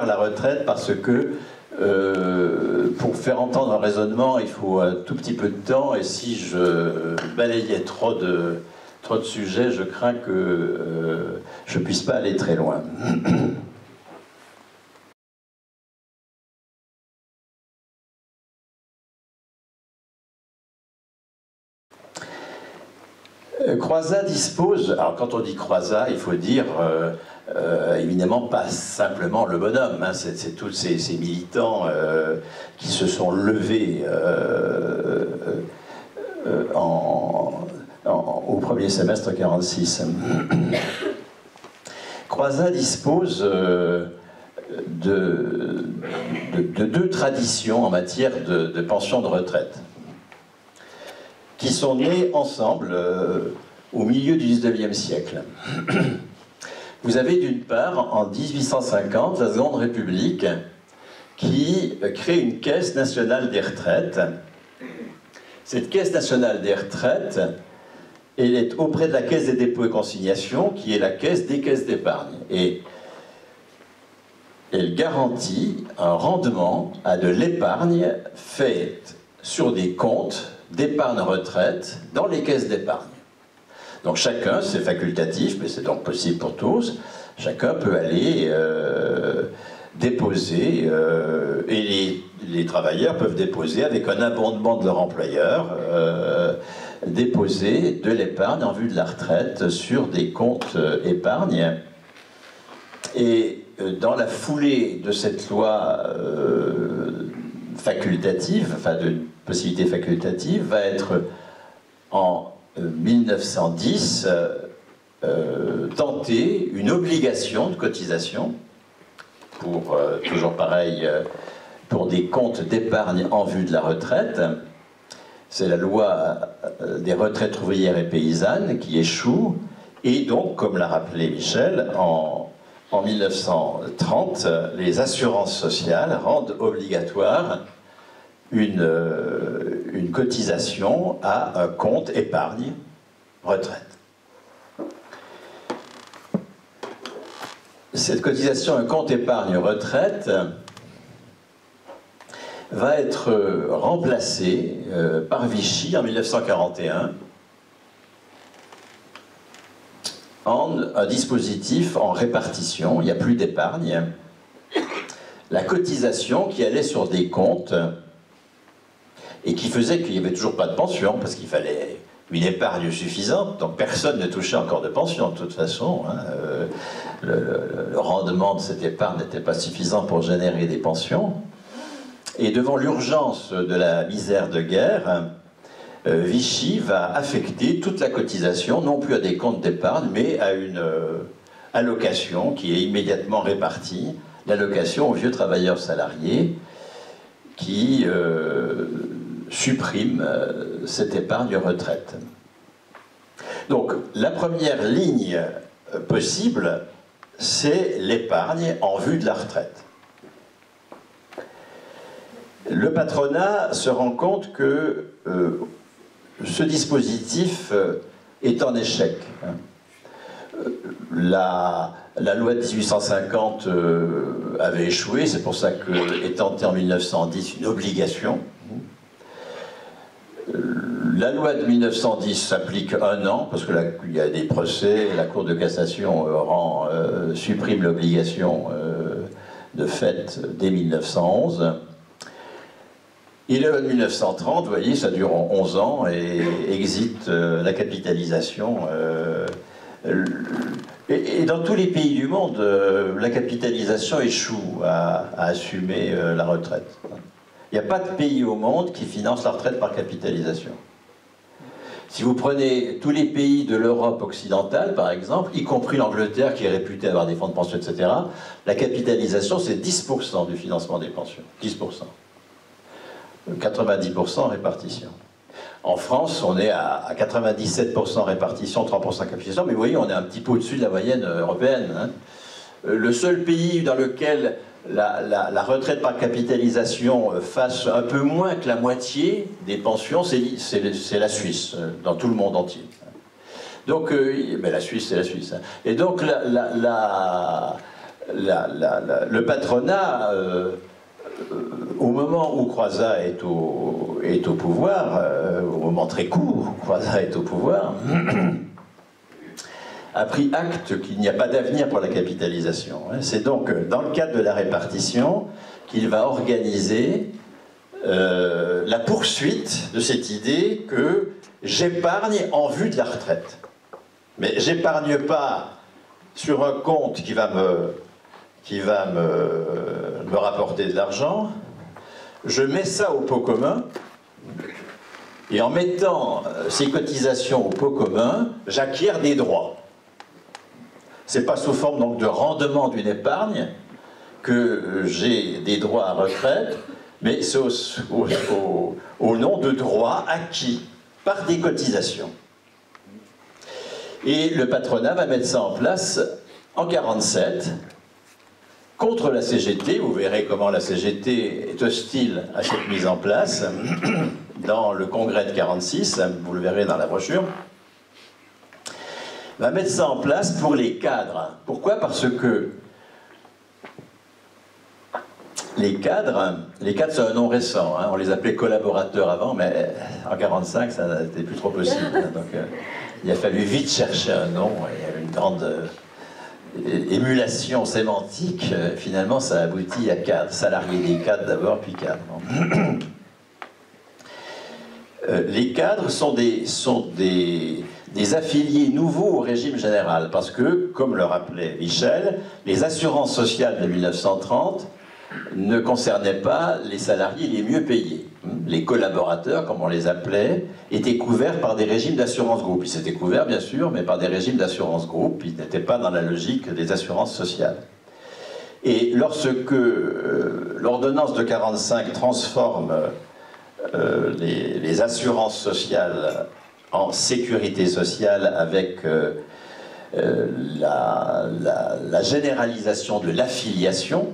la retraite parce que pour faire entendre un raisonnement, il faut un tout petit peu de temps, et si je balayais trop de sujets, je crains que je ne puisse pas aller très loin. Croizat dispose, alors quand on dit Croizat, il faut dire évidemment pas simplement le bonhomme, hein, c'est tous ces militants qui se sont levés au premier semestre 1946. Croizat dispose de deux traditions en matière de pension de retraite, qui sont nées ensemble au milieu du XIXe siècle. Vous avez d'une part, en 1850, la Seconde République qui crée une caisse nationale des retraites. Cette caisse nationale des retraites, elle est auprès de la caisse des dépôts et consignations, qui est la caisse des caisses d'épargne. Et elle garantit un rendement à de l'épargne faite sur des comptes d'épargne retraite dans les caisses d'épargne. Donc chacun, c'est facultatif, mais c'est donc possible pour tous, chacun peut aller déposer, et les travailleurs peuvent déposer avec un abondement de leur employeur, déposer de l'épargne en vue de la retraite sur des comptes épargne. Et dans la foulée de cette loi facultative, enfin de possibilité facultative, va être en 1910 tentée une obligation de cotisation pour, toujours pareil, pour des comptes d'épargne en vue de la retraite. C'est la loi des retraites ouvrières et paysannes qui échoue, et donc, comme l'a rappelé Michel, en 1930, les assurances sociales rendent obligatoire une cotisation à un compte épargne retraite. Cette cotisation à un compte épargne retraite va être remplacée par Vichy en 1941 en un dispositif en répartition. Il n'y a plus d'épargne. La cotisation qui allait sur des comptes et qui faisait qu'il n'y avait toujours pas de pension, parce qu'il fallait une épargne suffisante, donc personne ne touchait encore de pension de toute façon. Hein. Le rendement de cette épargne n'était pas suffisant pour générer des pensions. Et devant l'urgence de la misère de guerre, Vichy va affecter toute la cotisation, non plus à des comptes d'épargne, mais à une allocation qui est immédiatement répartie, l'allocation aux vieux travailleurs salariés, qui supprime cette épargne retraite. Donc, la première ligne possible, c'est l'épargne en vue de la retraite. Le patronat se rend compte que ce dispositif est en échec. La loi de 1850 avait échoué, c'est pour ça qu'est tentée en 1910 une obligation. La loi de 1910 s'applique 1 an, parce qu'il y a des procès, la Cour de cassation supprime l'obligation de fait dès 1911. Et la loi de 1930, vous voyez, ça dure 11 ans et existe la capitalisation. Et dans tous les pays du monde, la capitalisation échoue à assumer la retraite. Il n'y a pas de pays au monde qui finance la retraite par capitalisation. Si vous prenez tous les pays de l'Europe occidentale, par exemple, y compris l'Angleterre qui est réputée avoir des fonds de pension, etc., la capitalisation, c'est 10% du financement des pensions. 10%. 90% en répartition. En France, on est à 97% répartition, 3% capitalisation, mais vous voyez, on est un petit peu au-dessus de la moyenne européenne. Hein. Le seul pays dans lequel la retraite par capitalisation fasse un peu moins que la moitié des pensions, c'est la Suisse, dans tout le monde entier. Donc, mais la Suisse, c'est la Suisse. Hein. Et donc, le patronat, au moment où Croizat est au pouvoir, au moment très court où Croizat est au pouvoir, a pris acte qu'il n'y a pas d'avenir pour la capitalisation. C'est donc dans le cadre de la répartition qu'il va organiser la poursuite de cette idée que j'épargne en vue de la retraite. Mais j'épargne pas sur un compte qui va me rapporter de l'argent, je mets ça au pot commun, et en mettant ces cotisations au pot commun, j'acquiers des droits. C'est pas sous forme donc de rendement d'une épargne que j'ai des droits à retraite, mais c'est au nom de droits acquis par des cotisations. Et le patronat va mettre ça en place en 1947, contre la CGT. Vous verrez comment la CGT est hostile à cette mise en place dans le congrès de 1946, vous le verrez dans la brochure. Va mettre ça en place pour les cadres. Pourquoi? Parce que les cadres c'est un nom récent, hein. On les appelait collaborateurs avant, mais en 1945 ça n'était plus trop possible, hein. Donc il a fallu vite chercher un nom, il y a eu une grande émulation sémantique, finalement ça aboutit à cadres, salariés des cadres d'abord, puis cadres. Les cadres sont des affiliés nouveaux au régime général, parce que, comme le rappelait Michel, les assurances sociales de 1930 ne concernaient pas les salariés les mieux payés. Les collaborateurs, comme on les appelait, étaient couverts par des régimes d'assurance groupe. Ils étaient couverts, bien sûr, mais par des régimes d'assurance groupe. Ils n'étaient pas dans la logique des assurances sociales. Et lorsque l'ordonnance de 1945 transforme les assurances sociales en sécurité sociale avec la généralisation de l'affiliation,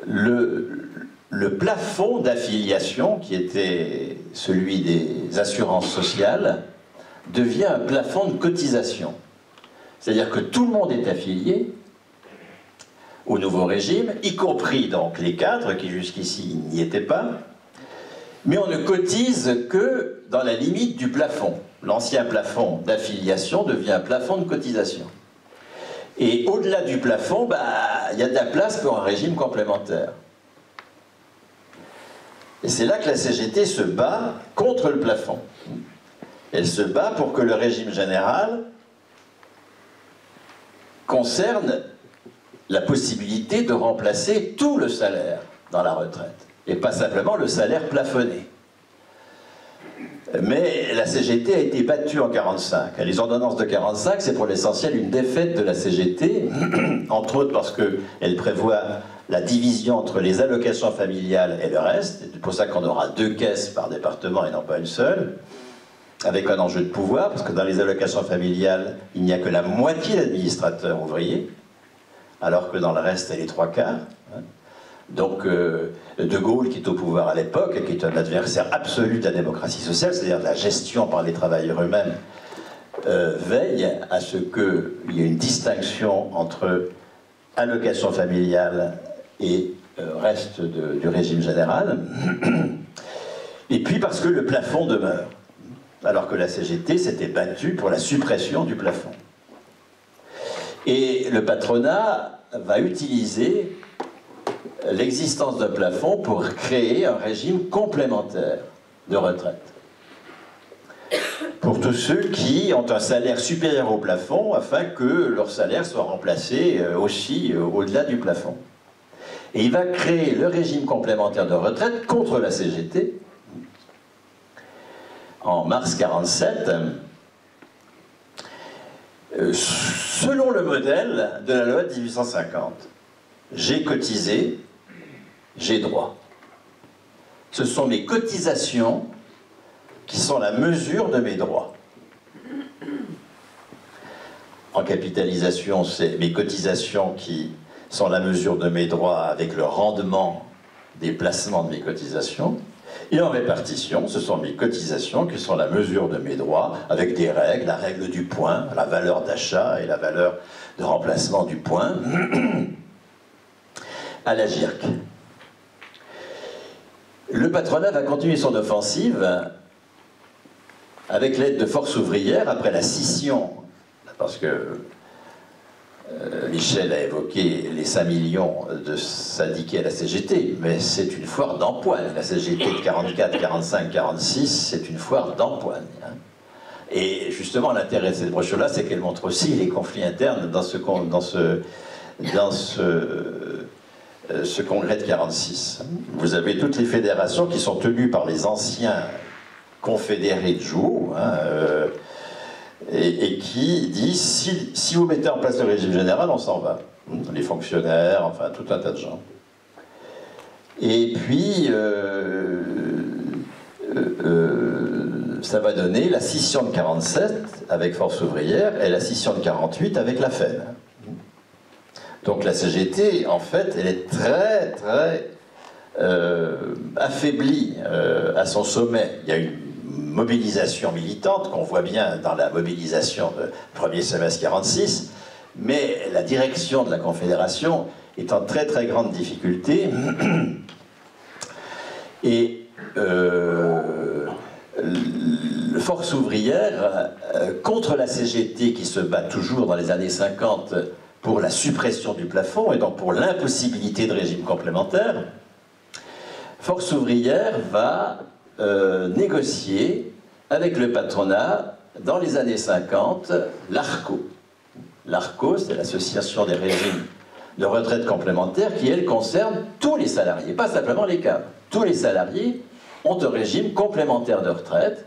le plafond d'affiliation, qui était celui des assurances sociales, devient un plafond de cotisation. C'est-à-dire que tout le monde est affilié au nouveau régime, y compris donc les cadres qui jusqu'ici n'y étaient pas, mais on ne cotise que dans la limite du plafond. L'ancien plafond d'affiliation devient un plafond de cotisation. Et au-delà du plafond, il y a de la place pour un régime complémentaire. Et c'est là que la CGT se bat contre le plafond. Elle se bat pour que le régime général concerne la possibilité de remplacer tout le salaire dans la retraite, et pas simplement le salaire plafonné. Mais la CGT a été battue en 1945. Les ordonnances de 1945, c'est pour l'essentiel une défaite de la CGT, entre autres parce qu'elle prévoit la division entre les allocations familiales et le reste. C'est pour ça qu'on aura 2 caisses par département et non pas une seule, avec un enjeu de pouvoir, parce que dans les allocations familiales, il n'y a que la moitié d'administrateurs ouvriers, alors que dans le reste, c'est les 3/4. Donc, De Gaulle, qui est au pouvoir à l'époque, et qui est un adversaire absolu de la démocratie sociale, c'est-à-dire de la gestion par les travailleurs eux-mêmes, veille à ce qu'il y ait une distinction entre allocation familiale et reste du régime général. Et puis parce que le plafond demeure, alors que la CGT s'était battue pour la suppression du plafond. Et le patronat va utiliser l'existence d'un plafond pour créer un régime complémentaire de retraite. Pour tous ceux qui ont un salaire supérieur au plafond, afin que leur salaire soit remplacé aussi au-delà du plafond. Et il va créer le régime complémentaire de retraite contre la CGT en mars 1947, selon le modèle de la loi de 1850. J'ai cotisé, j'ai droit. Ce sont mes cotisations qui sont la mesure de mes droits. En capitalisation, c'est mes cotisations qui sont la mesure de mes droits avec le rendement des placements de mes cotisations. Et en répartition, ce sont mes cotisations qui sont la mesure de mes droits, avec des règles, la règle du point, la valeur d'achat et la valeur de remplacement du point, à la GIRC. Le patronat va continuer son offensive avec l'aide de Force ouvrière après la scission, parce que Michel a évoqué les 5 millions de syndiqués à la CGT, mais c'est une foire d'empoigne. La CGT de 44, 45, 46, c'est une foire d'empoigne. Hein. Et justement, l'intérêt de cette brochure-là, c'est qu'elle montre aussi les conflits internes dans ce congrès de 46. Vous avez toutes les fédérations qui sont tenues par les anciens confédérés de jour, hein, et qui disent si vous mettez en place le régime général, on s'en va. Les fonctionnaires, enfin tout un tas de gens. Et puis, ça va donner la scission de 47 avec Force ouvrière et la scission de 48 avec la FEN. Donc la CGT, en fait, elle est très, très affaiblie à son sommet. Il y a une mobilisation militante qu'on voit bien dans la mobilisation du premier semestre 46, mais la direction de la Confédération est en très très grande difficulté. Et Force ouvrière, contre la CGT qui se bat toujours dans les années 50 pour la suppression du plafond et donc pour l'impossibilité de régime complémentaire, Force ouvrière va négocier avec le patronat dans les années 50 l'ARCO. L'ARCO, c'est l'association des régimes de retraite complémentaire qui, elle, concerne tous les salariés, pas simplement les cadres. Tous les salariés ont un régime complémentaire de retraite,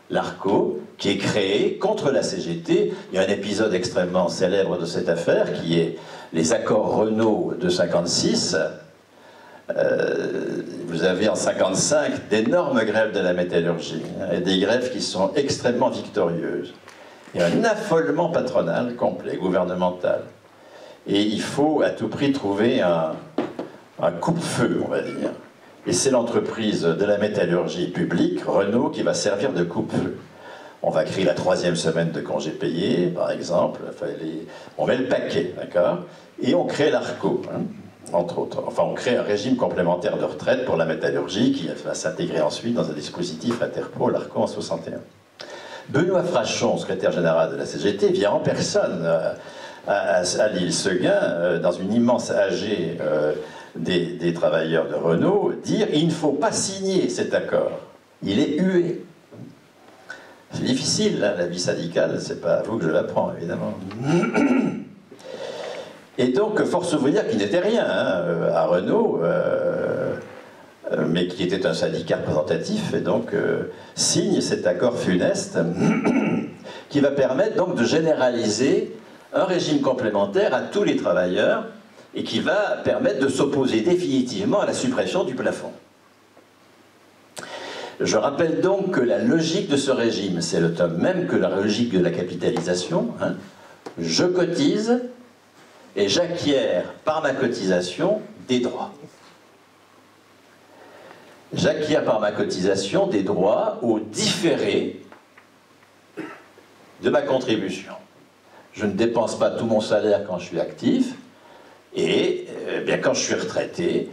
l'ARCO, qui est créé contre la CGT. Il y a un épisode extrêmement célèbre de cette affaire qui est les accords Renault de 56. Vous avez en 55 d'énormes grèves de la métallurgie, hein, et des grèves qui sont extrêmement victorieuses. Il y a un affolement patronal complet, gouvernemental. Et il faut à tout prix trouver un coupe-feu, on va dire. Et c'est l'entreprise de la métallurgie publique, Renault, qui va servir de coupe-feu. On va créer la 3e semaine de congés payés, par exemple. Enfin, on met le paquet, d'accord? Et on crée l'ARCO, hein, entre autres. Enfin, on crée un régime complémentaire de retraite pour la métallurgie qui va s'intégrer ensuite dans un dispositif Interpro, l'ARCO en 61. Benoît Frachon, secrétaire général de la CGT, vient en personne à l'île Seguin, dans une immense AG des travailleurs de Renault, dire « il ne faut pas signer cet accord, il est hué ». C'est difficile, hein, la vie syndicale, c'est pas à vous que je l'apprends, évidemment. Et donc, Force ouvrière, qui n'était rien hein, à Renault, mais qui était un syndicat représentatif, et donc signe cet accord funeste qui va permettre donc de généraliser un régime complémentaire à tous les travailleurs et qui va permettre de s'opposer définitivement à la suppression du plafond. Je rappelle donc que la logique de ce régime, c'est le même que la logique de la capitalisation. Hein. Je cotise et j'acquiers par ma cotisation des droits. J'acquiers par ma cotisation des droits au différé de ma contribution. Je ne dépense pas tout mon salaire quand je suis actif, et bien quand je suis retraité,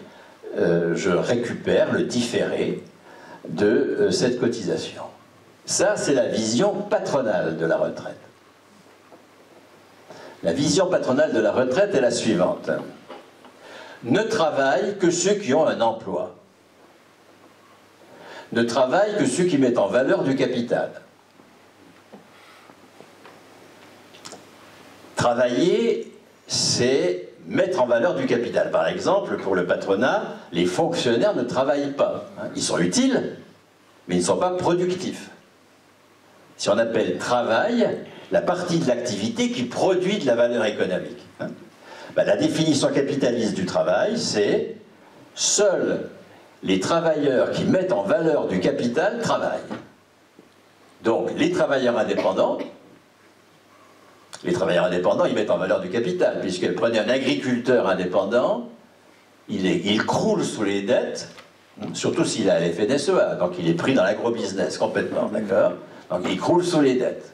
je récupère le différé de cette cotisation. Ça, c'est la vision patronale de la retraite. La vision patronale de la retraite est la suivante. Ne travaillent que ceux qui ont un emploi. Ne travaillent que ceux qui mettent en valeur du capital. Travailler, c'est mettre en valeur du capital. Par exemple, pour le patronat, les fonctionnaires ne travaillent pas. Ils sont utiles, mais ils ne sont pas productifs. Si on appelle travail, la partie de l'activité qui produit de la valeur économique. La définition capitaliste du travail, c'est seuls les travailleurs qui mettent en valeur du capital travaillent. Donc, les travailleurs indépendants, ils mettent en valeur du capital, puisque prenez un agriculteur indépendant, il croule sous les dettes Surtout s'il a les FNSEA, donc il est pris dans l'agro-business complètement, d'accord? Donc il croule sous les dettes.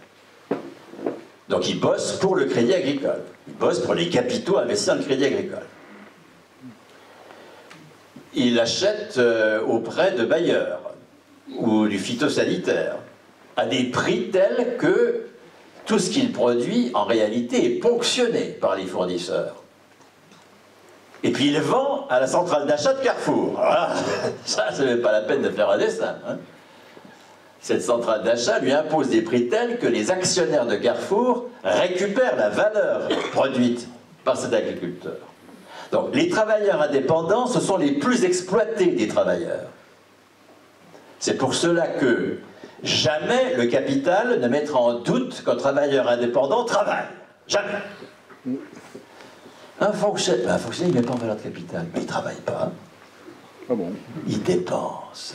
Donc il bosse pour le Crédit Agricole. Il bosse pour les capitaux investis dans le Crédit Agricole. Il achète auprès de bailleurs ou du phytosanitaire à des prix tels que tout ce qu'il produit en réalité est ponctionné par les fournisseurs. Et puis il vend à la centrale d'achat de Carrefour. Voilà. Ça, c'est même pas la peine de faire un dessin. Hein. Cette centrale d'achat lui impose des prix tels que les actionnaires de Carrefour récupèrent la valeur produite par cet agriculteur. Donc les travailleurs indépendants, ce sont les plus exploités des travailleurs. C'est pour cela que jamais le capital ne mettra en doute qu'un travailleur indépendant travaille. Jamais. Un fonctionnaire, il ne met pas en valeur de capital, mais il ne travaille pas. Ah bon? Il dépense.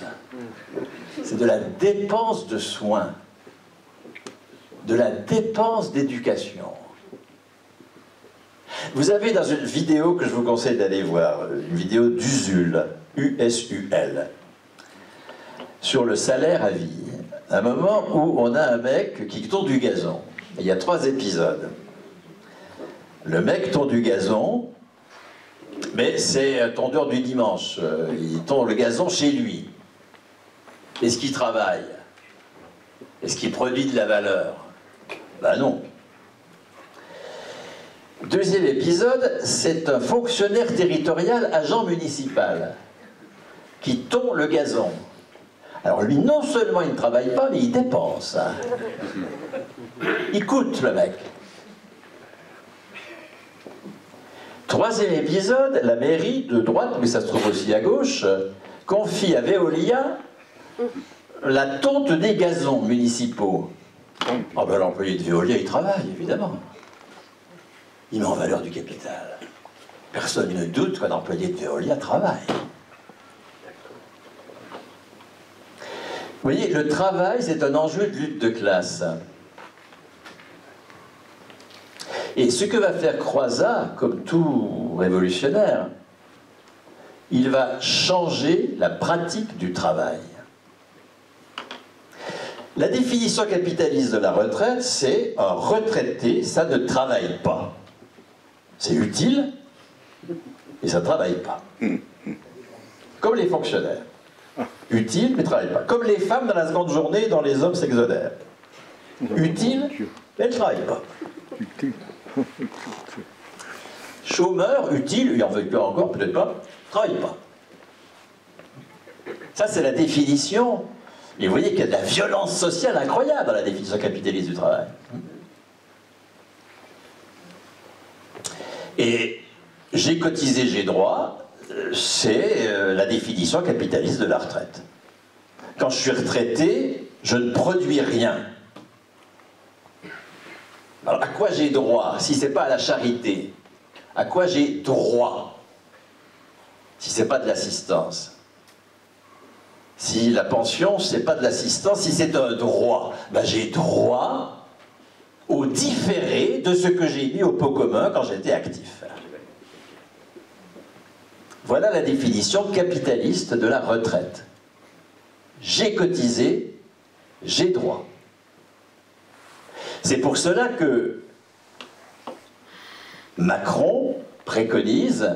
C'est de la dépense de soins, de la dépense d'éducation. Vous avez dans une vidéo que je vous conseille d'aller voir, une vidéo d'Usul, U-S-U-L, sur le salaire à vie, un moment où on a un mec qui tourne du gazon. Il y a 3 épisodes. Le mec tourne du gazon, mais c'est un tondeur du dimanche. Il tourne le gazon chez lui. Est-ce qu'il travaille? Est-ce qu'il produit de la valeur? Ben non. Deuxième épisode, c'est un fonctionnaire territorial, agent municipal, qui tond le gazon. Alors lui, non seulement il ne travaille pas, mais il dépense. Hein. Il coûte, le mec. Troisième épisode, la mairie de droite, mais ça se trouve aussi à gauche, confie à Veolia la tonte des gazons municipaux. Ah ben l'employé de Veolia, il travaille, évidemment. Il met en valeur du capital. Personne ne doute qu'un employé de Veolia travaille. Vous voyez, le travail, c'est un enjeu de lutte de classe. Et ce que va faire Croizat, comme tout révolutionnaire, il va changer la pratique du travail. La définition capitaliste de la retraite, c'est un retraité, ça ne travaille pas. C'est utile, et ça ne travaille pas. Comme les fonctionnaires. Utile, mais ne travaille pas. Comme les femmes dans la seconde journée dont les hommes s'exonèrent. Utile, mais elles ne travaillent pas. Chômeur, utile, il en veut encore, peut-être pas, ne travaille pas. Ça, c'est la définition. Et vous voyez qu'il y a de la violence sociale incroyable dans la définition capitaliste du travail. Et j'ai cotisé, j'ai droit, c'est la définition capitaliste de la retraite. Quand je suis retraité, je ne produis rien. Alors à quoi j'ai droit, si ce n'est pas à la charité? À quoi j'ai droit, si ce n'est pas de l'assistance? Si la pension, ce n'est pas de l'assistance, si c'est un droit, ben j'ai droit au différé de ce que j'ai mis au pot commun quand j'étais actif. Voilà la définition capitaliste de la retraite. J'ai cotisé, j'ai droit. C'est pour cela que Macron préconise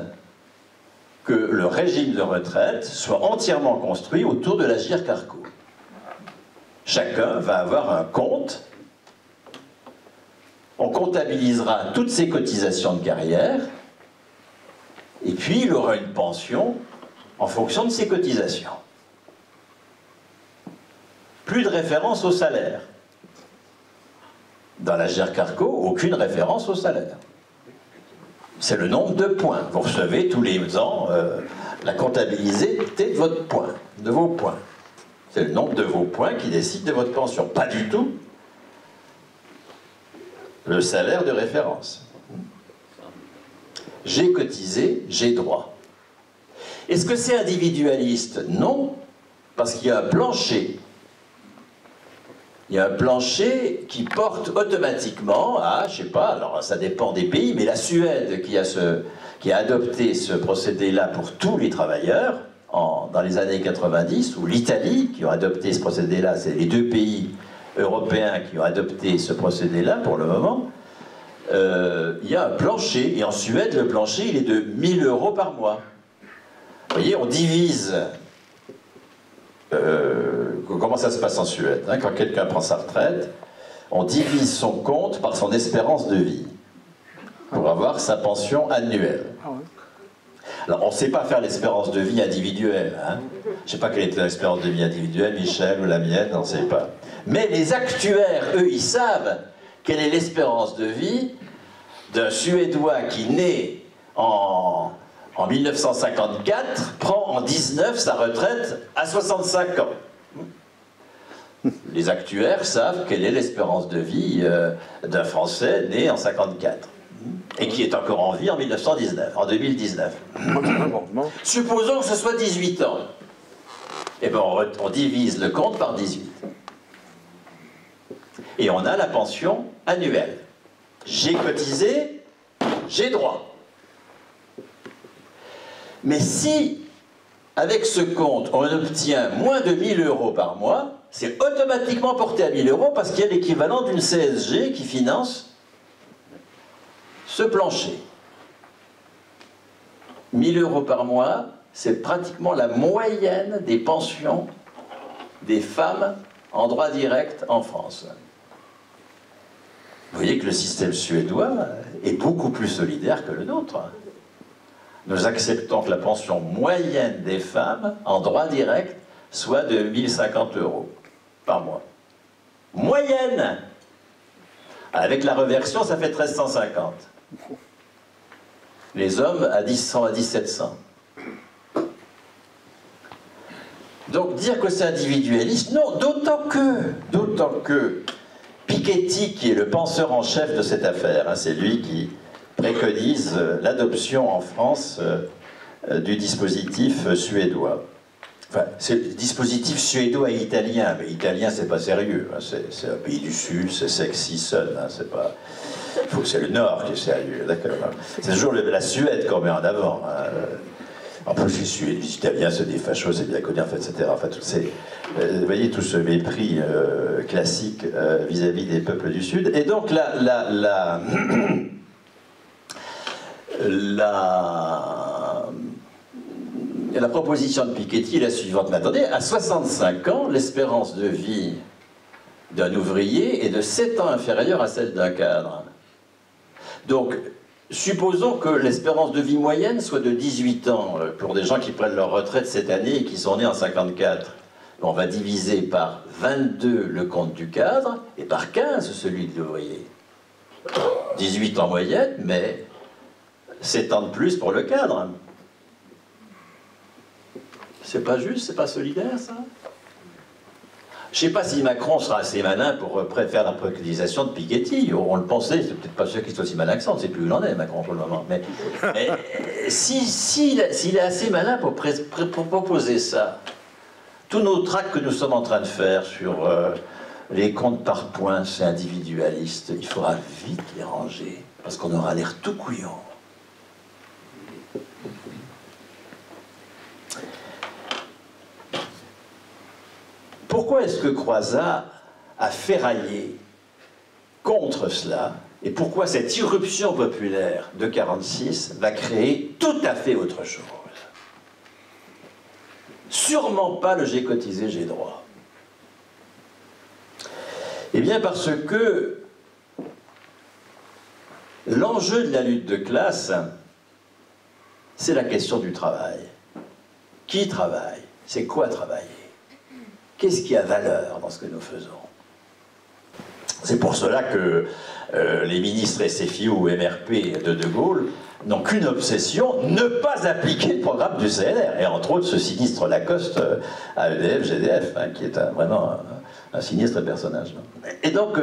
que le régime de retraite soit entièrement construit autour de l'Agirc Arrco. Chacun va avoir un compte, on comptabilisera toutes ses cotisations de carrière, et puis il aura une pension en fonction de ses cotisations. Plus de référence au salaire. Dans l'Agirc Arrco, aucune référence au salaire. C'est le nombre de points. Vous recevez tous les ans la comptabilisation de votre point, de vos points. C'est le nombre de vos points qui décide de votre pension. Pas du tout le salaire de référence. J'ai cotisé, j'ai droit. Est-ce que c'est individualiste? Non, parce qu'il y a un plancher. Il y a un plancher qui porte automatiquement à, je ne sais pas, alors ça dépend des pays, mais la Suède qui a adopté ce procédé-là pour tous les travailleurs, dans les années 90, ou l'Italie, qui ont adopté ce procédé-là, c'est les deux pays européens qui ont adopté ce procédé-là pour le moment, il y a un plancher, et en Suède, le plancher, il est de 1 000 € par mois. Vous voyez, on divise... comment ça se passe en Suède, hein, quand quelqu'un prend sa retraite, on divise son compte par son espérance de vie pour avoir sa pension annuelle. Alors, on ne sait pas faire l'espérance de vie individuelle. Hein. Je ne sais pas quelle est l'espérance de vie individuelle, Michel ou la mienne, on ne sait pas. Mais les actuaires, eux, ils savent quelle est l'espérance de vie d'un Suédois qui naît en 1954, prend en 19 sa retraite à 65 ans. Les actuaires savent quelle est l'espérance de vie d'un Français né en 54 et qui est encore en vie en 2019. Supposons que ce soit 18 ans. Eh bien, on divise le compte par 18. Et on a la pension annuelle. J'ai cotisé, j'ai droit. Mais si, avec ce compte, on obtient moins de 1 000 € par mois, c'est automatiquement porté à 1 000 € parce qu'il y a l'équivalent d'une CSG qui finance ce plancher. 1 000 € par mois, c'est pratiquement la moyenne des pensions des femmes en droit direct en France. Vous voyez que le système suédois est beaucoup plus solidaire que le nôtre. Nous acceptons que la pension moyenne des femmes en droit direct soit de 1 050 € par mois. Moyenne! Avec la reversion, ça fait 1 350. Les hommes à 1 700. Donc dire que c'est individualiste, non, d'autant que Piketty, qui est le penseur en chef de cette affaire, hein, c'est lui qui préconise l'adoption en France du dispositif suédois. Enfin, c'est le dispositif suédois et italien, mais italien c'est pas sérieux, hein, c'est un pays du Sud, c'est sexy sun, hein, c'est pas... C'est le Nord qui est sérieux, d'accord. Hein. C'est toujours la Suède qu'on met en avant. Hein. En plus, les Italiens, c'est des fachos, c'est bien connu, en fait, etc. Enfin, vous voyez tout ce mépris classique vis-à-vis des peuples du Sud. Et donc, la proposition de Piketty est la suivante. Mais attendez, à 65 ans, l'espérance de vie d'un ouvrier est de 7 ans inférieure à celle d'un cadre. Donc, supposons que l'espérance de vie moyenne soit de 18 ans pour des gens qui prennent leur retraite cette année et qui sont nés en 54. On va diviser par 22 le compte du cadre et par 15 celui de l'ouvrier. 18 en moyenne, mais 7 ans de plus pour le cadre. C'est pas juste, c'est pas solidaire, ça? Je ne sais pas si Macron sera assez malin pour faire la préconisation de Piketty. On le pensait, c'est peut-être pas sûr qu'il soit aussi malin que ça, on ne sait plus où il en est, Macron, pour le moment. Mais s'il est assez malin pour proposer ça, tous nos tracts que nous sommes en train de faire sur les comptes par points, c'est individualiste, il faudra vite les ranger, parce qu'on aura l'air tout couillon. Pourquoi est-ce que Croizat a ferraillé contre cela et pourquoi cette irruption populaire de 1946 va créer tout à fait autre chose? Sûrement pas le j'ai cotisé, j'ai droit. Eh bien parce que l'enjeu de la lutte de classe, c'est la question du travail. Qui travaille? C'est quoi travailler? Qu'est-ce qui a valeur dans ce que nous faisons? C'est pour cela que les ministres SFIO ou MRP de Gaulle n'ont qu'une obsession, ne pas appliquer le programme du CNR. Et entre autres, ce sinistre Lacoste à EDF, GDF, hein, qui est vraiment un sinistre personnage. Et donc,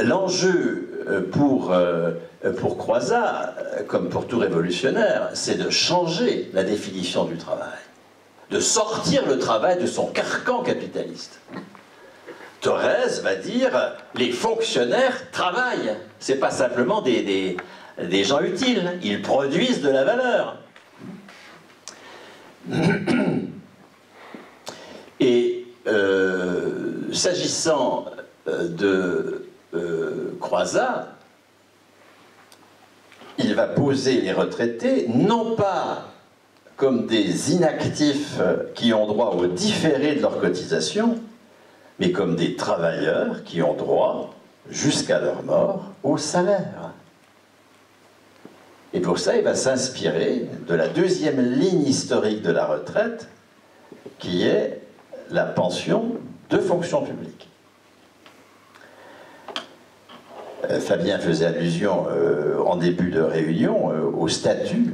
l'enjeu pour Croizat, comme pour tout révolutionnaire, c'est de changer la définition du travail, de sortir le travail de son carcan capitaliste. Thorez va dire les fonctionnaires travaillent. Ce n'est pas simplement des gens utiles, ils produisent de la valeur. Et s'agissant de Croizat, il va poser les retraités non pas comme des inactifs qui ont droit au différé de leur cotisation, mais comme des travailleurs qui ont droit, jusqu'à leur mort, au salaire. Et pour ça, il va s'inspirer de la deuxième ligne historique de la retraite, qui est la pension de fonction publique. Fabien faisait allusion en début de réunion au statut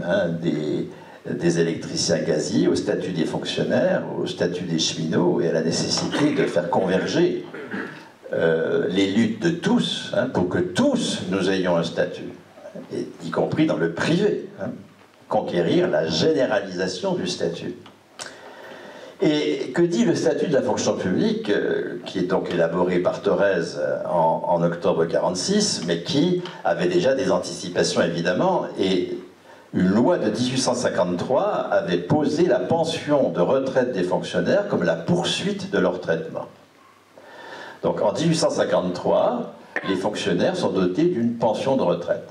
des électriciens gaziers, au statut des fonctionnaires, au statut des cheminots et à la nécessité de faire converger les luttes de tous pour que tous nous ayons un statut, y compris dans le privé, conquérir la généralisation du statut. Et que dit le statut de la fonction publique, qui est donc élaboré par Thorez en octobre 1946, mais qui avait déjà des anticipations évidemment, et une loi de 1853 avait posé la pension de retraite des fonctionnaires comme la poursuite de leur traitement. Donc en 1853, les fonctionnaires sont dotés d'une pension de retraite.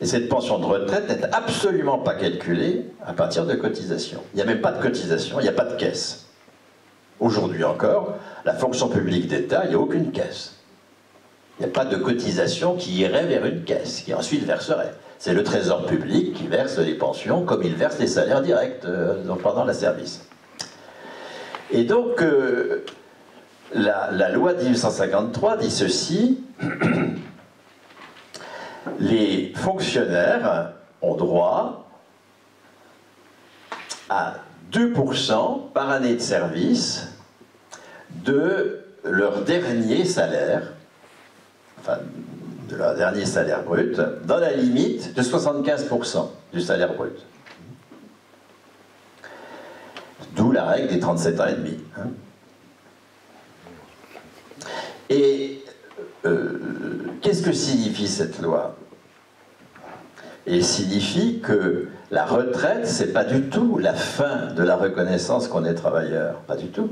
Et cette pension de retraite n'est absolument pas calculée à partir de cotisations. Il n'y a même pas de cotisation, il n'y a pas de caisse. Aujourd'hui encore, la fonction publique d'État, il n'y a aucune caisse. Il n'y a pas de cotisation qui irait vers une caisse, qui ensuite verserait. C'est le Trésor public qui verse les pensions comme il verse les salaires directs pendant le service. Et donc, la loi de 1853 dit ceci... Les fonctionnaires ont droit à 2% par année de service de leur dernier salaire, enfin de leur dernier salaire brut, dans la limite de 75% du salaire brut. D'où la règle des 37 ans et demi. Et qu'est-ce que signifie cette loi? Elle signifie que la retraite, c'est pas du tout la fin de la reconnaissance qu'on est travailleur, pas du tout.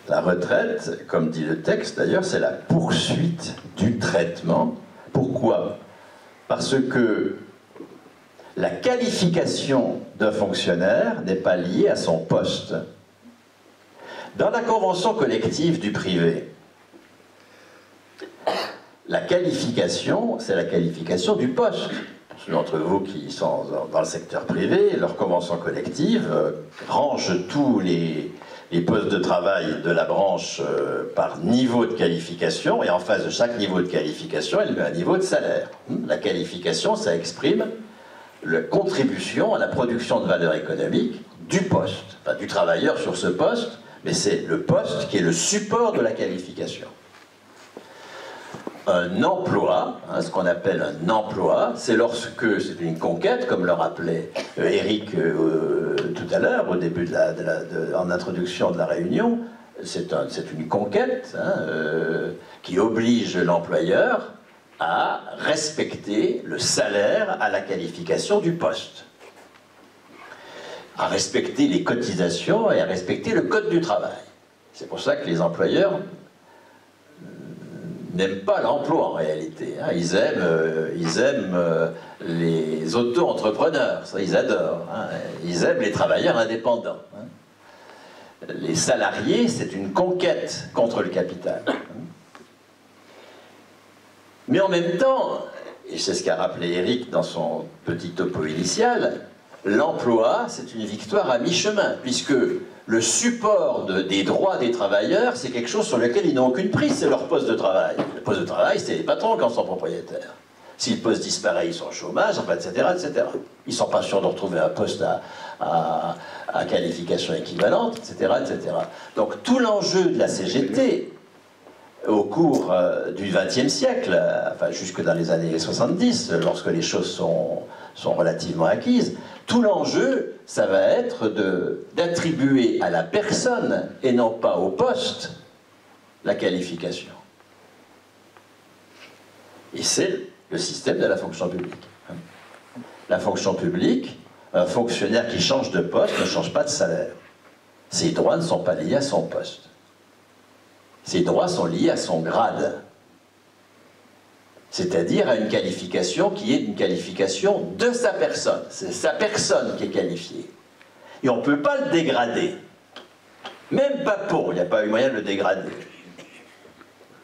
La retraite, comme dit le texte d'ailleurs, c'est la poursuite du traitement. Pourquoi? Parce que la qualification d'un fonctionnaire n'est pas liée à son poste. Dans la convention collective du privé, la qualification, c'est la qualification du poste. Pour ceux d'entre vous qui sont dans le secteur privé, leur convention collective range tous les postes de travail de la branche par niveau de qualification, et en face de chaque niveau de qualification, elle met un niveau de salaire. La qualification, ça exprime la contribution à la production de valeur économique du poste, enfin du travailleur sur ce poste, mais c'est le poste qui est le support de la qualification. Un emploi, ce qu'on appelle un emploi, c'est lorsque c'est une conquête, comme le rappelait Éric tout à l'heure, au début en introduction de la réunion, c'est une conquête qui oblige l'employeur à respecter le salaire à la qualification du poste, à respecter les cotisations et à respecter le code du travail. C'est pour ça que les employeurs n'aiment pas l'emploi en réalité. Ils aiment les auto-entrepreneurs, ça ils adorent. Ils aiment les travailleurs indépendants. Les salariés, c'est une conquête contre le capital. Mais en même temps, et c'est ce qu'a rappelé Éric dans son petit topo initial, l'emploi, c'est une victoire à mi-chemin, puisque le support des droits des travailleurs, c'est quelque chose sur lequel ils n'ont aucune prise, c'est leur poste de travail. Le poste de travail, c'est les patrons qui en sont propriétaires. Si le poste disparaît, ils sont au chômage, enfin, etc., etc. Ils ne sont pas sûrs de retrouver un poste à qualification équivalente, etc., etc. Donc tout l'enjeu de la CGT, au cours du XXe siècle, enfin jusque dans les années 70, lorsque les choses sont relativement acquises, tout l'enjeu, ça va être d'attribuer à la personne, et non pas au poste, la qualification. Et c'est le système de la fonction publique. La fonction publique, un fonctionnaire qui change de poste ne change pas de salaire. Ses droits ne sont pas liés à son poste. Ses droits sont liés à son grade. C'est-à-dire à une qualification qui est une qualification de sa personne. C'est sa personne qui est qualifiée. Et on ne peut pas le dégrader. Même Papon, il n'y a pas eu moyen de le dégrader.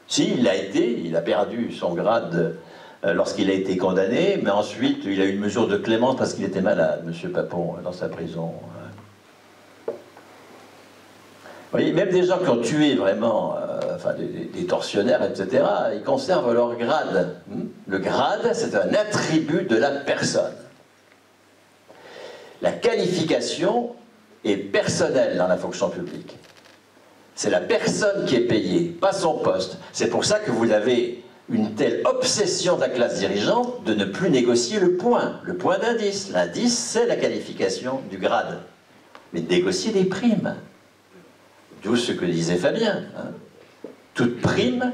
Si, il l'a été, il a perdu son grade lorsqu'il a été condamné, mais ensuite il a eu une mesure de clémence parce qu'il était malade, M. Papon, dans sa prison. Vous voyez, même des gens qui ont tué vraiment, enfin des tortionnaires, etc., ils conservent leur grade. Le grade, c'est un attribut de la personne. La qualification est personnelle dans la fonction publique. C'est la personne qui est payée, pas son poste. C'est pour ça que vous avez une telle obsession de la classe dirigeante de ne plus négocier le point d'indice. L'indice, c'est la qualification du grade. Mais de négocier des primes. D'où ce que disait Fabien. Toute prime,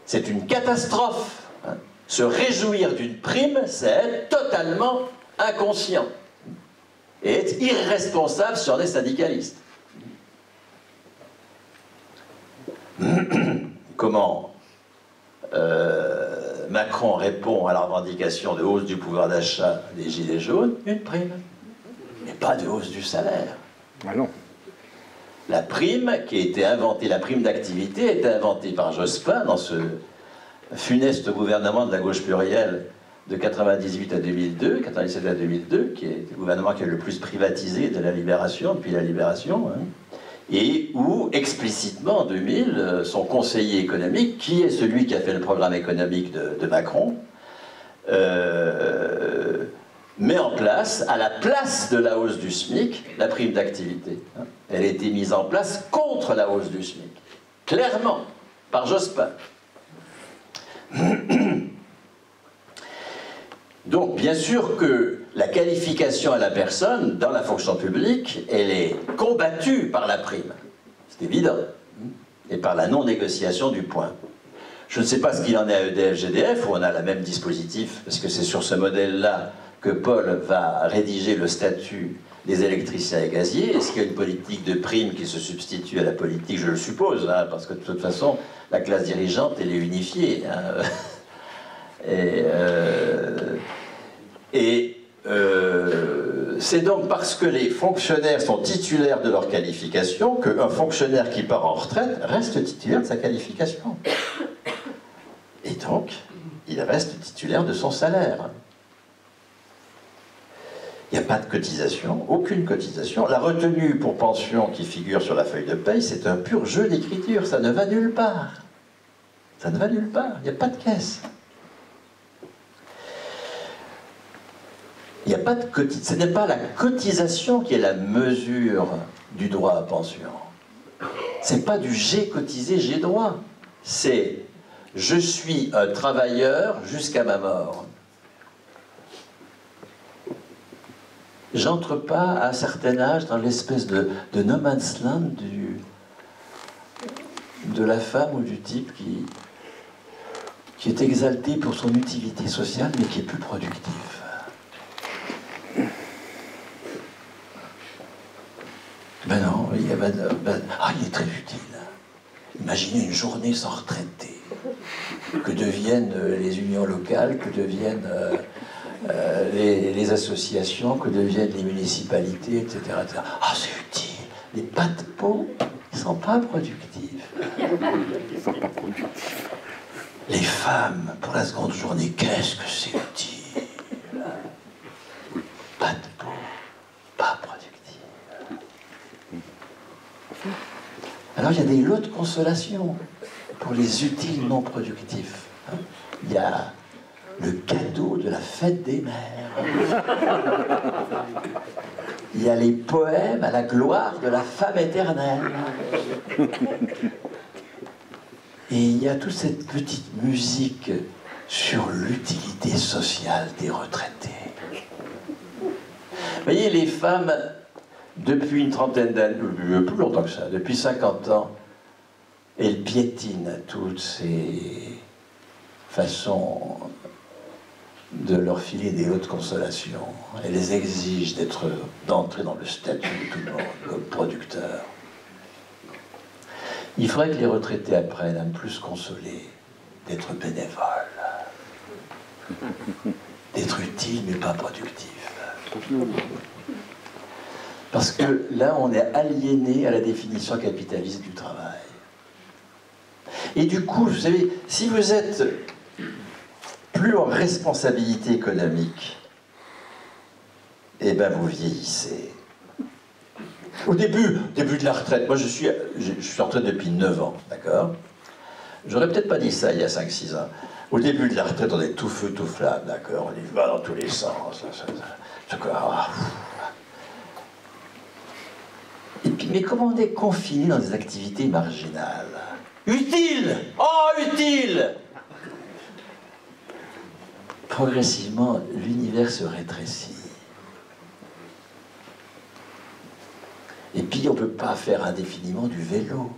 c'est une catastrophe. Se réjouir d'une prime, c'est être totalement inconscient. Et être irresponsable si on est syndicaliste. Comment Macron répond à la revendication de hausse du pouvoir d'achat des Gilets jaunes? Une prime. Mais pas de hausse du salaire. Ah non. La prime qui a été inventée, la prime d'activité, a été inventée par Jospin dans ce funeste gouvernement de la gauche plurielle de 98 à 2002, 97 à 2002, qui est le gouvernement qui a le plus privatisé de la Libération, depuis la Libération, et où, explicitement, en 2000, son conseiller économique, qui est celui qui a fait le programme économique de Macron, met en place, à la place de la hausse du SMIC, la prime d'activité. Elle a été mise en place contre la hausse du SMIC, clairement, par Jospin. Donc, bien sûr que la qualification à la personne, dans la fonction publique, elle est combattue par la prime. C'est évident. Et par la non-négociation du point. Je ne sais pas ce qu'il en est à EDF-GDF, où on a le même dispositif, parce que c'est sur ce modèle-là que Paul va rédiger le statut des électriciens et gaziers. Est-ce qu'il y a une politique de prime qui se substitue à la politique? Je le suppose, parce que de toute façon, la classe dirigeante, elle est unifiée. C'est donc parce que les fonctionnaires sont titulaires de leur qualification qu'un fonctionnaire qui part en retraite reste titulaire de sa qualification. Et donc, il reste titulaire de son salaire. Il n'y a pas de cotisation, aucune cotisation. La retenue pour pension qui figure sur la feuille de paye, c'est un pur jeu d'écriture, ça ne va nulle part. Ça ne va nulle part, il n'y a pas de caisse. Il n'y a pas de cotisation. Ce n'est pas la cotisation qui est la mesure du droit à pension. Ce n'est pas du j'ai cotisé, j'ai droit. C'est je suis un travailleur jusqu'à ma mort. J'entre pas à un certain âge dans l'espèce de no man's land de la femme ou du type qui est exalté pour son utilité sociale mais qui est plus productif. Ben non, il est très utile. Imaginez une journée sans retraité. Que deviennent les unions locales, que deviennent les associations, que deviennent les municipalités, etc. etc. Ah, c'est utile. Les pas de peau, ils ne sont pas productifs. Ils ne sont pas productifs. Les femmes, pour la seconde journée, qu'est-ce que c'est utile? Pas de peau, pas productif. Alors il y a des lots de consolation pour les utiles non productifs. Il y a le cadeau de la fête des mères. Il y a les poèmes à la gloire de la femme éternelle. Et il y a toute cette petite musique sur l'utilité sociale des retraités. Vous voyez, les femmes depuis une trentaine d'années, plus longtemps que ça, depuis 50 ans, elle piétine toutes ces façons de leur filer des hautes consolations. Elle les exige d'entrer dans le statut de tout le monde, comme producteur. Il faudrait que les retraités apprennent à ne plus se consoler, d'être bénévoles, d'être utiles mais pas productifs. Parce que là, on est aliéné à la définition capitaliste du travail. Et du coup, vous savez, si vous êtes plus en responsabilité économique, eh bien vous vieillissez. Au début de la retraite, moi je suis en retraite depuis 9 ans, d'accord? J'aurais peut-être pas dit ça il y a 5-6 ans. Au début de la retraite, on est tout feu, tout flamme, d'accord? On y va dans tous les sens. Et puis, mais comment on est confiné dans des activités marginales? Utile! Oh, utile! Progressivement, l'univers se rétrécit. Et puis, on ne peut pas faire indéfiniment du vélo.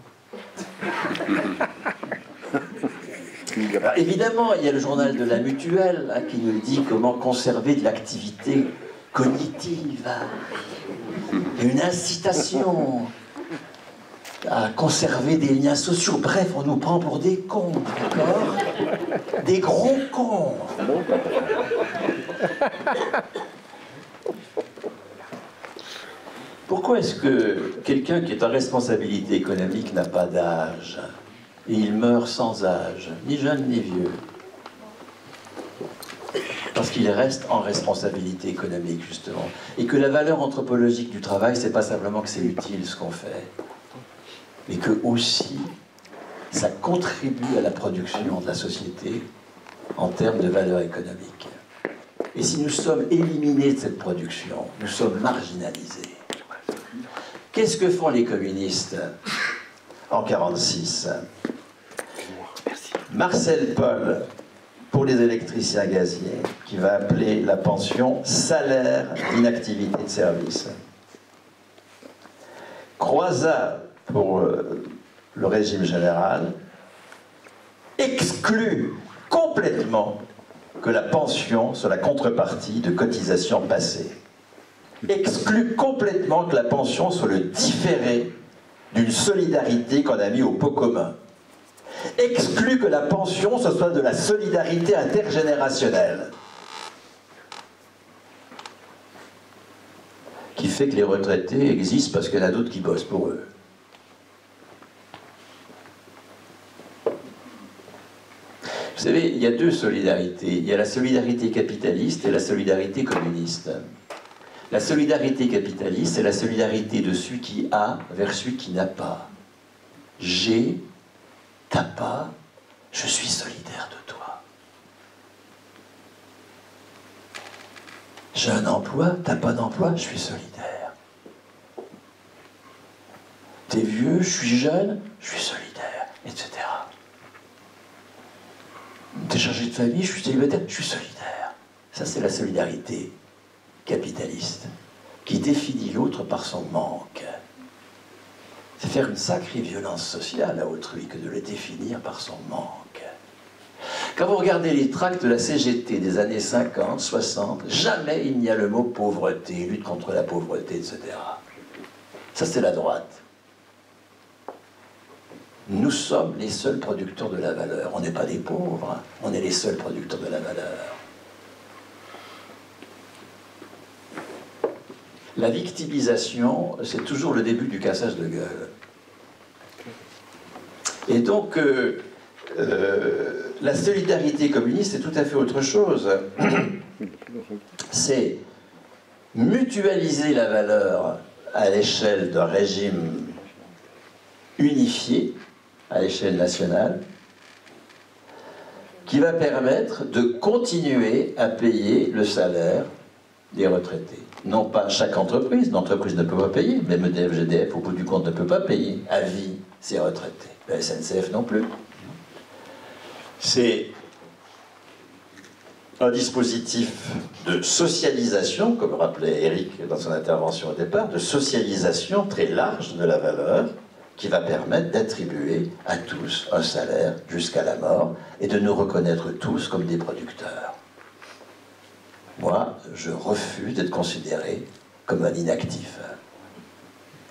Alors, évidemment, il y a le journal de la Mutuelle hein, qui nous dit comment conserver de l'activité cognitive. Il y a une incitation à conserver des liens sociaux. Bref, on nous prend pour des cons, d'accord? Des gros cons. Pourquoi est-ce que quelqu'un qui est en responsabilité économique n'a pas d'âge? Et il meurt sans âge, ni jeune ni vieux. Parce qu'il reste en responsabilité économique, justement. Et que la valeur anthropologique du travail, c'est pas simplement que c'est utile ce qu'on fait, mais que aussi, ça contribue à la production de la société en termes de valeur économique. Et si nous sommes éliminés de cette production, nous sommes marginalisés. Qu'est-ce que font les communistes en 1946? Marcel Paul, pour les électriciens gaziers, qui va appeler la pension salaire d'inactivité de service. Croizat, pour le régime général, exclut complètement que la pension soit la contrepartie de cotisations passées. Exclut complètement que la pension soit le différé d'une solidarité qu'on a mis au pot commun. Exclut que la pension ce soit de la solidarité intergénérationnelle. Qui fait que les retraités existent parce qu'il y en a d'autres qui bossent pour eux. Vous savez, il y a deux solidarités. Il y a la solidarité capitaliste et la solidarité communiste. La solidarité capitaliste, c'est la solidarité de celui qui a vers celui qui n'a pas. J'ai, t'as pas, je suis solidaire de toi. J'ai un emploi, t'as pas d'emploi, je suis solidaire. T'es vieux, je suis jeune, je suis solidaire, etc. T'es chargé de famille, je suis célibataire, je suis solidaire. Ça, c'est la solidarité capitaliste, qui définit l'autre par son manque. C'est faire une sacrée violence sociale à autrui que de le définir par son manque. Quand vous regardez les tracts de la CGT des années 50, 60, jamais il n'y a le mot pauvreté, lutte contre la pauvreté, etc. Ça, c'est la droite. Nous sommes les seuls producteurs de la valeur. On n'est pas des pauvres, hein. On est les seuls producteurs de la valeur. La victimisation, c'est toujours le début du cassage de gueule. Et donc, la solidarité communiste, c'est tout à fait autre chose. C'est mutualiser la valeur à l'échelle d'un régime unifié, à l'échelle nationale, qui va permettre de continuer à payer le salaire des retraités. Non pas chaque entreprise, l'entreprise ne peut pas payer, même EDF, GDF, au bout du compte, ne peut pas payer à vie ses retraités. La SNCF non plus. C'est un dispositif de socialisation, comme rappelait Eric dans son intervention au départ, de socialisation très large de la valeur, qui va permettre d'attribuer à tous un salaire jusqu'à la mort et de nous reconnaître tous comme des producteurs. Moi, je refuse d'être considéré comme un inactif.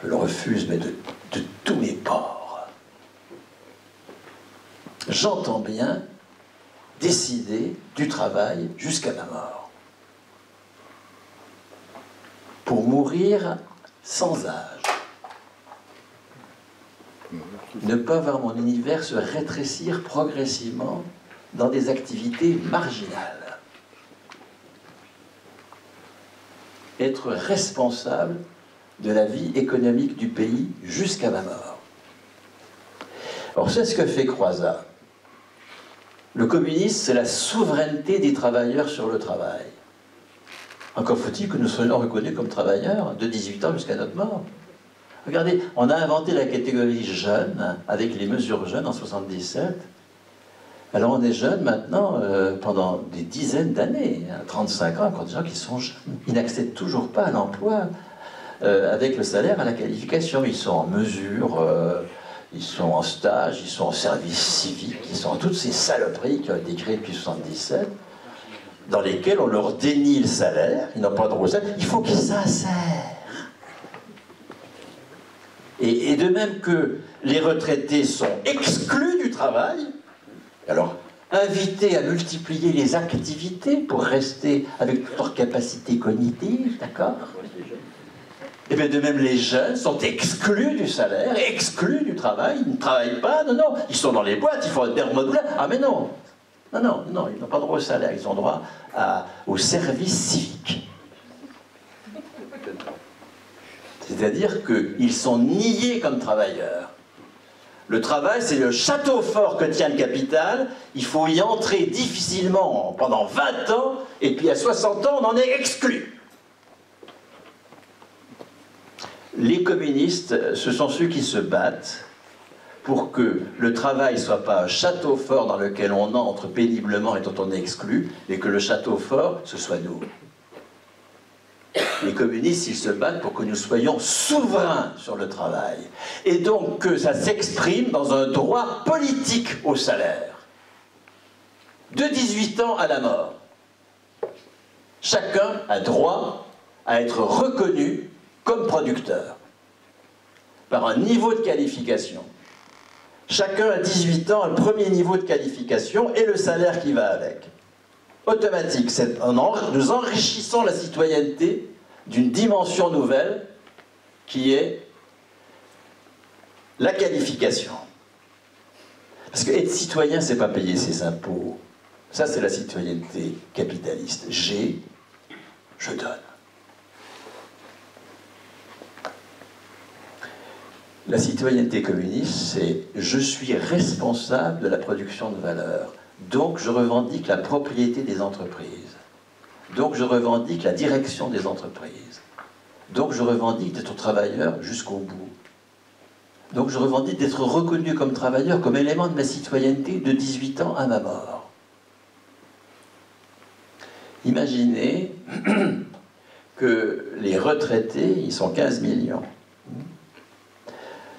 Je le refuse, mais de tous mes pores. J'entends bien décider du travail jusqu'à la mort. Pour mourir sans âge. Ne pas voir mon univers se rétrécir progressivement dans des activités marginales. Être responsable de la vie économique du pays jusqu'à ma mort. Or, c'est ce que fait Croizat. Le communisme, c'est la souveraineté des travailleurs sur le travail. Encore faut-il que nous soyons reconnus comme travailleurs de 18 ans jusqu'à notre mort. Regardez, on a inventé la catégorie jeune avec les mesures jeunes en 77. Alors on est jeunes maintenant pendant des dizaines d'années, 35 ans, encore des gens qui sont jeunes. Ils n'accèdent toujours pas à l'emploi avec le salaire à la qualification. Ils sont en mesure, ils sont en stage, ils sont en service civique, ils sont en toutes ces saloperies qui ont été créées depuis 77, dans lesquelles on leur dénie le salaire, ils n'ont pas de droit au salaire, il faut qu'ils s'insèrent. Et de même que les retraités sont exclus du travail, alors invités à multiplier les activités pour rester avec toute leur capacité cognitive, d'accord? Et bien de même les jeunes sont exclus du salaire, exclus du travail, ils ne travaillent pas, non, ils sont dans les boîtes, ils font un terme modulaire, ah mais non, ils n'ont pas droit au salaire, ils ont droit au service civique. C'est-à-dire qu'ils sont niés comme travailleurs. Le travail, c'est le château fort que tient le capital. Il faut y entrer difficilement pendant 20 ans, et puis à 60 ans, on en est exclu. Les communistes, ce sont ceux qui se battent pour que le travail ne soit pas un château fort dans lequel on entre péniblement et dont on est exclu, mais que le château fort, ce soit nous. Les communistes, ils se battent pour que nous soyons souverains sur le travail. Et donc que ça s'exprime dans un droit politique au salaire. De 18 ans à la mort. Chacun a droit à être reconnu comme producteur. Par un niveau de qualification. Chacun à 18 ans a le premier niveau de qualification et le salaire qui va avec. Automatique. Nous enrichissons la citoyenneté d'une dimension nouvelle qui est la qualification. Parce que être citoyen, c'est pas payer ses impôts. Ça, c'est la citoyenneté capitaliste. J'ai, je donne. La citoyenneté communiste, c'est je suis responsable de la production de valeur. Donc je revendique la propriété des entreprises. Donc je revendique la direction des entreprises. Donc je revendique d'être travailleur jusqu'au bout. Donc je revendique d'être reconnu comme travailleur, comme élément de ma citoyenneté de 18 ans à ma mort. Imaginez que les retraités, ils sont 15 millions.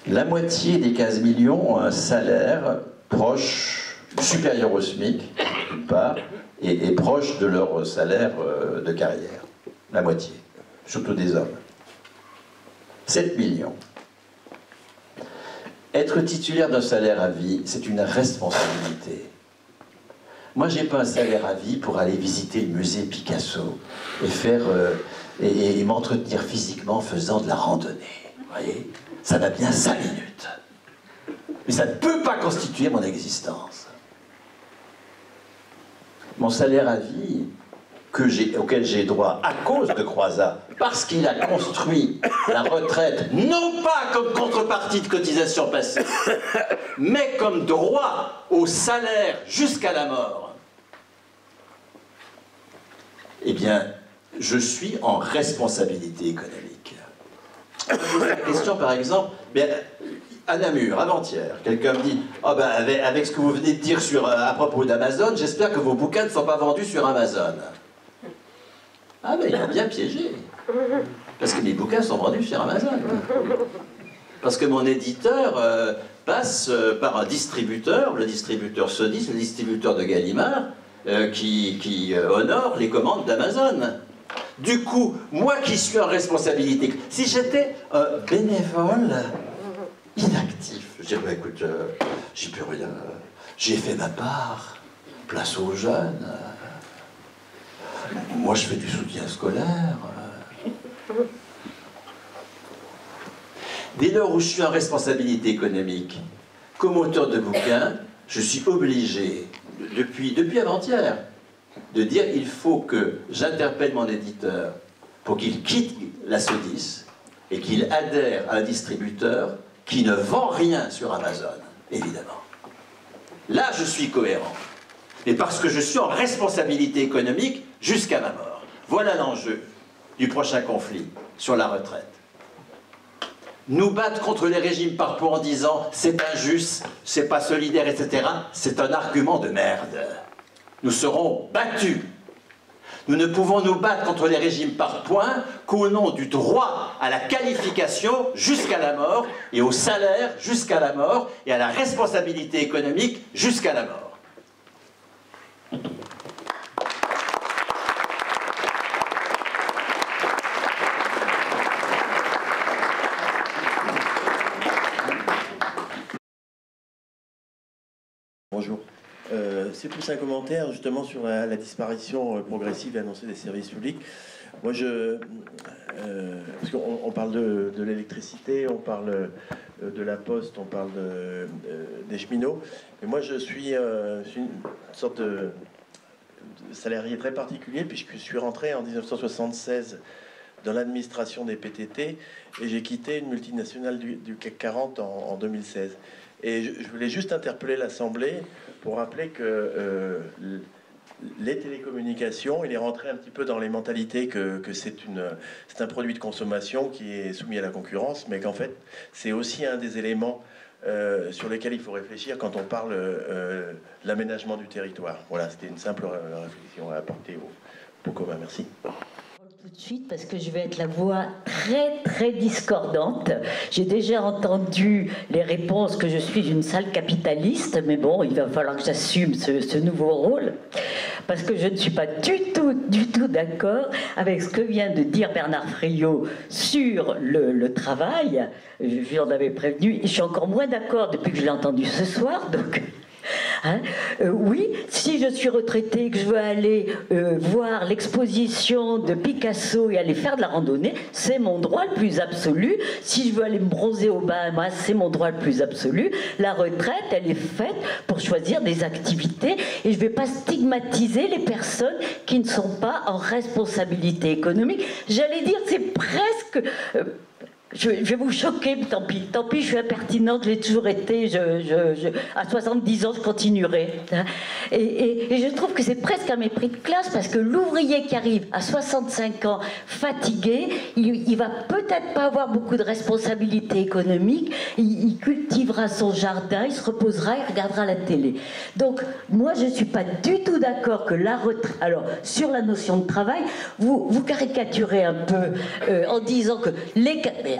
La moitié des 15 millions ont un salaire proche, supérieur au SMIC, d'une part, et proche de leur salaire de carrière. La moitié, surtout des hommes. 7 millions. Être titulaire d'un salaire à vie, c'est une responsabilité. Moi, je n'ai pas un salaire à vie pour aller visiter le musée Picasso et faire et m'entretenir physiquement en faisant de la randonnée. Vous voyez ? Ça va bien 5 minutes. Mais ça ne peut pas constituer mon existence. Mon salaire à vie, auquel j'ai droit à cause de Croizat, parce qu'il a construit la retraite, non pas comme contrepartie de cotisation passée, mais comme droit au salaire jusqu'à la mort, eh bien, je suis en responsabilité économique. La question, par exemple, bien, à Namur, avant-hier, quelqu'un me dit « Oh ben, avec ce que vous venez de dire à propos d'Amazon, j'espère que vos bouquins ne sont pas vendus sur Amazon. » Ah ben, il a bien piégé. Parce que mes bouquins sont vendus sur Amazon. Parce que mon éditeur passe par un distributeur, le distributeur Sony, le distributeur de Gallimard, qui honore les commandes d'Amazon. Du coup, moi qui suis en responsabilité, si j'étais bénévole, inactif, je dirais, bah, écoute, j'y peux rien, j'ai fait ma part, place aux jeunes, moi je fais du soutien scolaire. Dès lors où je suis en responsabilité économique, comme auteur de bouquins, je suis obligé, depuis avant-hier, de dire il faut que j'interpelle mon éditeur pour qu'il quitte la SODIS et qu'il adhère à un distributeur qui ne vend rien sur Amazon, évidemment. Là, je suis cohérent. Mais parce que je suis en responsabilité économique jusqu'à ma mort. Voilà l'enjeu du prochain conflit sur la retraite. Nous battre contre les régimes par points en disant c'est injuste, c'est pas solidaire, etc., c'est un argument de merde. Nous serons battus. Nous ne pouvons nous battre contre les régimes par points qu'au nom du droit à la qualification jusqu'à la mort et au salaire jusqu'à la mort et à la responsabilité économique jusqu'à la mort. Bonjour. C'est plus un commentaire justement sur la disparition progressive et annoncée des services publics. Moi, parce qu'on parle de l'électricité, on parle de la poste, on parle des cheminots. Mais moi, je suis une sorte de salarié très particulier puisque je suis rentré en 1976 dans l'administration des PTT et j'ai quitté une multinationale du CAC 40 en 2016. Et je voulais juste interpeller l'Assemblée pour rappeler que les télécommunications, il est rentré un petit peu dans les mentalités que c'est un produit de consommation qui est soumis à la concurrence, mais qu'en fait, c'est aussi un des éléments sur lesquels il faut réfléchir quand on parle de l'aménagement du territoire. Voilà, c'était une simple réflexion à apporter au commun. Merci. Tout de suite parce que je vais être la voix très discordante. J'ai déjà entendu les réponses que je suis une sale capitaliste, mais bon, il va falloir que j'assume ce nouveau rôle parce que je ne suis pas du tout d'accord avec ce que vient de dire Bernard Friot sur le travail. Je en avais prévenu et je suis encore moins d'accord depuis que je l'ai entendu ce soir, donc... oui, si je suis retraitée, que je veux aller voir l'exposition de Picasso et aller faire de la randonnée, c'est mon droit le plus absolu. Si je veux aller me bronzer au Bahamas, c'est mon droit le plus absolu. La retraite, elle est faite pour choisir des activités et je ne vais pas stigmatiser les personnes qui ne sont pas en responsabilité économique. J'allais dire, c'est presque... Je vais vous choquer, mais tant pis, je suis impertinente, je l'ai toujours été, à 70 ans, je continuerai. Et je trouve que c'est presque un mépris de classe, parce que l'ouvrier qui arrive à 65 ans, fatigué, il va peut-être pas avoir beaucoup de responsabilités économiques, il cultivera son jardin, il se reposera, il regardera la télé. Donc, moi, je ne suis pas du tout d'accord que la retraite... Alors, sur la notion de travail, vous caricaturez un peu en disant que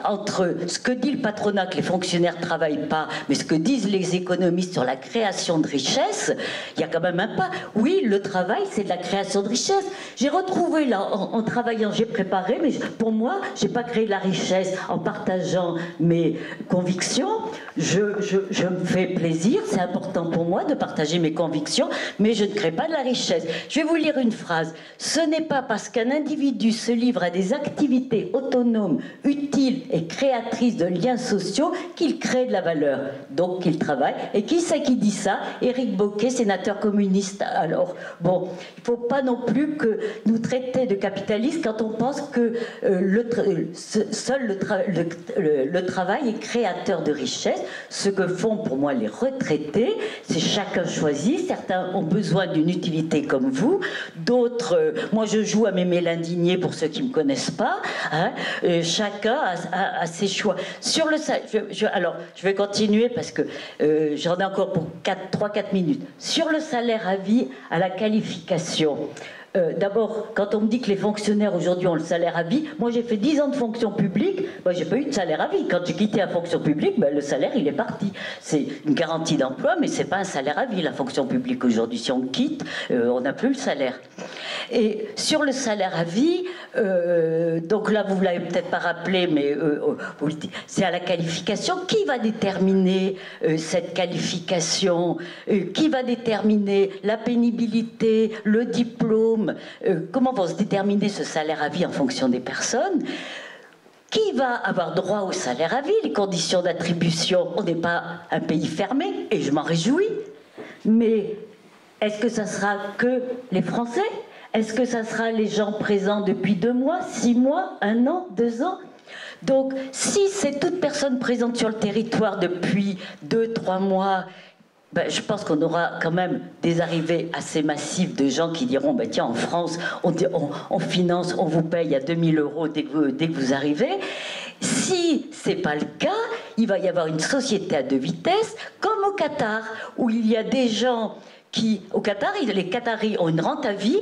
entre ce que dit le patronat que les fonctionnaires ne travaillent pas, mais ce que disent les économistes sur la création de richesse, il y a quand même un pas. Oui, le travail, c'est de la création de richesse. J'ai retrouvé là, en travaillant, j'ai préparé, mais pour moi, je n'ai pas créé de la richesse en partageant mes convictions. Je me fais plaisir, c'est important pour moi de partager mes convictions, mais je ne crée pas de la richesse. Je vais vous lire une phrase. Ce n'est pas parce qu'un individu se livre à des activités autonomes, utiles et créatrices de liens sociaux qu'il crée de la valeur. Donc qu'il travaille. Et qui c'est qui dit ça? Éric Bocquet, sénateur communiste. Alors, bon, il ne faut pas non plus que nous traiter de capitalistes quand on pense que seul le travail est créateur de richesse. Ce que font pour moi les retraités, c'est chacun choisit. Certains ont besoin d'une utilité comme vous, d'autres, moi je joue à Mémé l'indigné pour ceux qui ne me connaissent pas, hein, chacun à ses choix. Sur le salaire, alors, je vais continuer parce que j'en ai encore pour 3-4 minutes. Sur le salaire à vie, à la qualification. D'abord, quand on me dit que les fonctionnaires aujourd'hui ont le salaire à vie, moi j'ai fait 10 ans de fonction publique, moi j'ai pas eu de salaire à vie. Quand j'ai quitté la fonction publique, ben, le salaire il est parti. C'est une garantie d'emploi, mais c'est pas un salaire à vie la fonction publique aujourd'hui. Si on quitte, on n'a plus le salaire. Et sur le salaire à vie, donc là vous l'avez peut-être pas rappelé, mais c'est à la qualification. Qui va déterminer cette qualification? Qui va déterminer la pénibilité, le diplôme? Comment va se déterminer ce salaire à vie en fonction des personnes? Qui va avoir droit au salaire à vie? Les conditions d'attribution, on n'est pas un pays fermé, et je m'en réjouis. Mais est-ce que ça sera que les Français? Est-ce que ça sera les gens présents depuis 2 mois, 6 mois, 1 an, 2 ans? Donc, si c'est toute personne présente sur le territoire depuis 2-3 mois, ben, je pense qu'on aura quand même des arrivées assez massives de gens qui diront ben, tiens, en France, on finance, on vous paye à 2000 € dès que vous arrivez. Si ce n'est pas le cas, il va y avoir une société à 2 vitesses, comme au Qatar, où il y a des gens qui, au Qatar, les Qataris ont une rente à vie,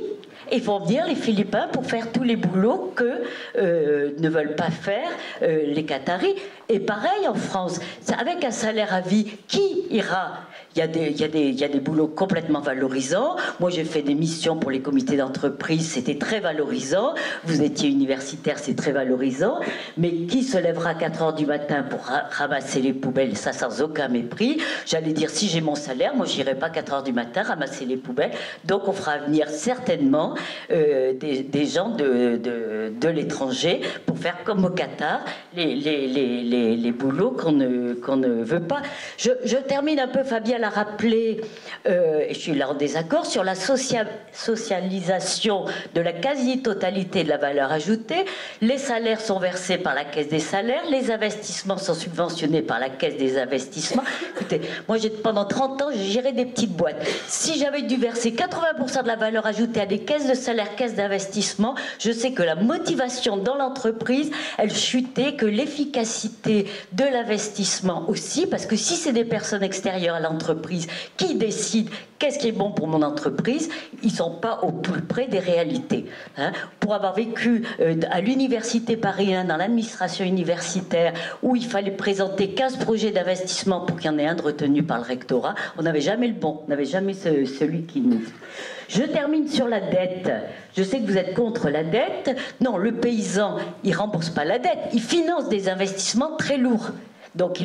et font venir les Philippins pour faire tous les boulots que ne veulent pas faire les Qataris. Et pareil en France, avec un salaire à vie, qui ira? Il y a des boulots complètement valorisants. Moi, j'ai fait des missions pour les comités d'entreprise, c'était très valorisant. Vous étiez universitaire, c'est très valorisant. Mais qui se lèvera à 4 h du matin pour ramasser les poubelles? Ça, sans aucun mépris. J'allais dire, si j'ai mon salaire, moi, j'irai pas 4 h du matin ramasser les poubelles. Donc, on fera venir certainement des gens de l'étranger pour faire comme au Qatar, les boulots qu'on ne veut pas. Je termine un peu, Fabien l'a rappelé, et je suis là en désaccord, sur la socialisation de la quasi-totalité de la valeur ajoutée. Les salaires sont versés par la caisse des salaires, les investissements sont subventionnés par la caisse des investissements. Écoutez, moi pendant 30 ans, j'ai géré des petites boîtes. Si j'avais dû verser 80% de la valeur ajoutée à des caisses de salaire, caisses d'investissement, je sais que la motivation dans l'entreprise, elle chutait, que l'efficacité de l'investissement aussi, parce que si c'est des personnes extérieures à l'entreprise qui décident qu'est-ce qui est bon pour mon entreprise, ils ne sont pas au plus près des réalités. Hein. Pour avoir vécu à l'université Paris 1, dans l'administration universitaire, où il fallait présenter 15 projets d'investissement pour qu'il y en ait un de retenu par le rectorat, on n'avait jamais le bon, on n'avait jamais celui qui nous... Je termine sur la dette. Je sais que vous êtes contre la dette. Non, le paysan, il ne rembourse pas la dette, il finance des investissements très lourds. Donc,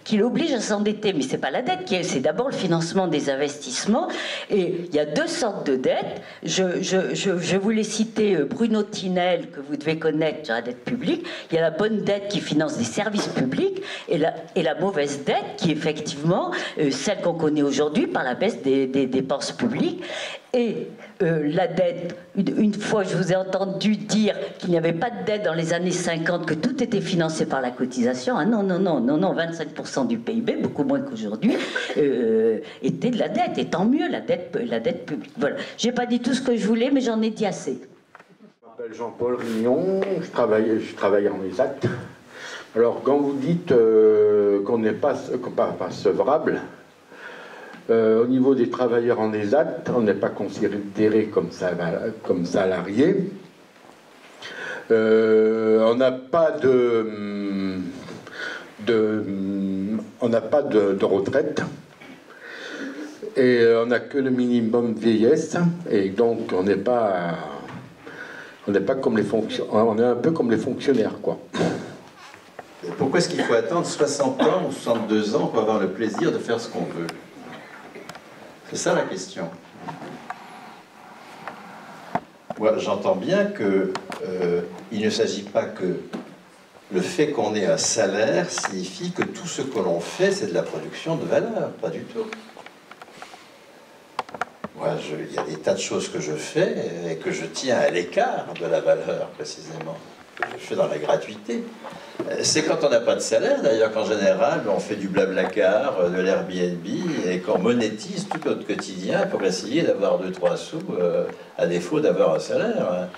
qui l'oblige à s'endetter. Mais ce n'est pas la dette, c'est d'abord le financement des investissements. Et il y a 2 sortes de dettes. Je voulais citer Bruno Tinel, que vous devez connaître sur la dette publique. Il y a la bonne dette qui finance des services publics et la mauvaise dette qui est effectivement celle qu'on connaît aujourd'hui par la baisse des dépenses publiques. Et la dette, une fois je vous ai entendu dire qu'il n'y avait pas de dette dans les années 50, que tout était financé par la cotisation. Ah non, 25% du PIB, beaucoup moins qu'aujourd'hui, était de la dette. Et tant mieux, la dette publique. Voilà. J'ai pas dit tout ce que je voulais, mais j'en ai dit assez. Je m'appelle Jean-Paul Rignon, je travaille en ESAT. Alors, quand vous dites qu'on n'est pas sevrable, au niveau des travailleurs en ESAT, on n'est pas considéré comme salarié. On n'a pas de retraite. Et on n'a que le minimum vieillesse. Et donc, on n'est pas comme les fonctionnaires. On est un peu comme les fonctionnaires, quoi. Pourquoi est-ce qu'il faut attendre 60 ans ou 62 ans pour avoir le plaisir de faire ce qu'on veut? C'est ça la question. Moi, j'entends bien qu'il ne s'agit pas que le fait qu'on ait un salaire signifie que tout ce que l'on fait, c'est de la production de valeur. Pas du tout. Moi, il y a des tas de choses que je fais et que je tiens à l'écart de la valeur, précisément. Je fais dans la gratuité. C'est quand on n'a pas de salaire, d'ailleurs, qu'en général, on fait du blablacar, de l'Airbnb, et qu'on monétise tout notre quotidien pour essayer d'avoir 2-3 sous, à défaut d'avoir un salaire.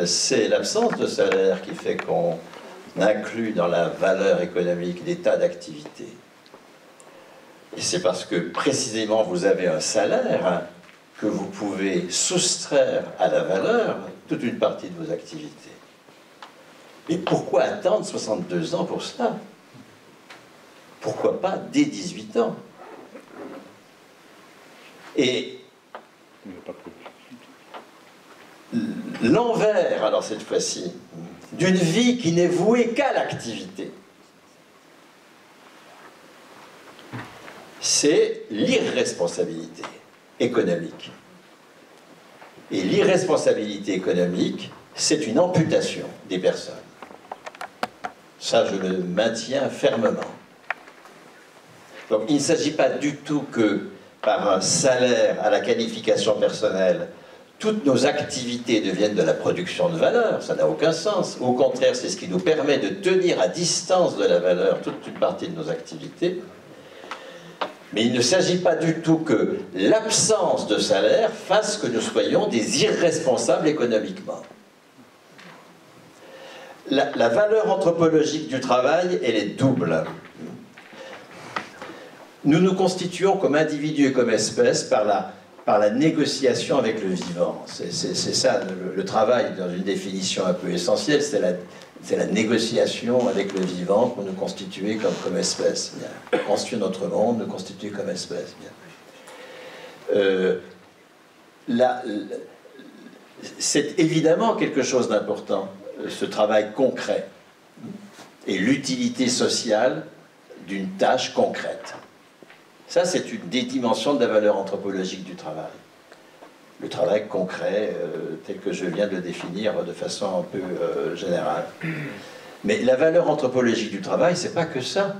C'est l'absence de salaire qui fait qu'on inclut dans la valeur économique des tas d'activités. Et c'est parce que précisément vous avez un salaire que vous pouvez soustraire à la valeur toute une partie de vos activités. Mais pourquoi attendre 62 ans pour cela? Pourquoi pas dès 18 ans? Et l'envers, alors cette fois-ci, d'une vie qui n'est vouée qu'à l'activité, c'est l'irresponsabilité économique. Et l'irresponsabilité économique, c'est une amputation des personnes. Ça, je le maintiens fermement. Donc, il ne s'agit pas du tout que, par un salaire à la qualification personnelle, toutes nos activités deviennent de la production de valeur. Ça n'a aucun sens. Au contraire, c'est ce qui nous permet de tenir à distance de la valeur toute une partie de nos activités. Mais il ne s'agit pas du tout que l'absence de salaire fasse que nous soyons des irresponsables économiquement. La valeur anthropologique du travail, elle est double. Nous nous constituons comme individus et comme espèces par la négociation avec le vivant. C'est ça, le travail, dans une définition un peu essentielle, c'est la négociation avec le vivant pour nous constituer comme espèce. Bien. Constituer notre monde, nous constituer comme espèce. C'est évidemment quelque chose d'important, ce travail concret et l'utilité sociale d'une tâche concrète. Ça, c'est une des dimensions de la valeur anthropologique du travail. Le travail concret, tel que je viens de le définir de façon un peu générale. Mais la valeur anthropologique du travail, c'est pas que ça.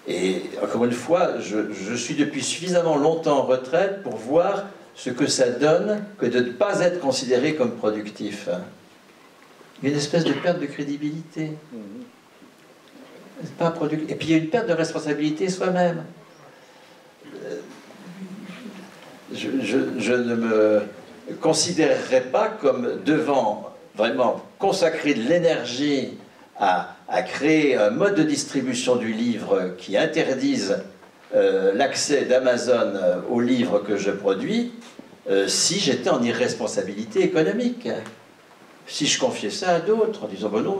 Et encore une fois, je suis depuis suffisamment longtemps en retraite pour voir ce que ça donne que de ne pas être considéré comme productif. Il y a une espèce de perte de crédibilité. Pas productif. Et puis il y a une perte de responsabilité soi-même. Je ne me considérerais pas comme devant vraiment consacrer de l'énergie à créer un mode de distribution du livre qui interdise l'accès d'Amazon aux livres que je produis si j'étais en irresponsabilité économique. Si je confiais ça à d'autres en disant ben non,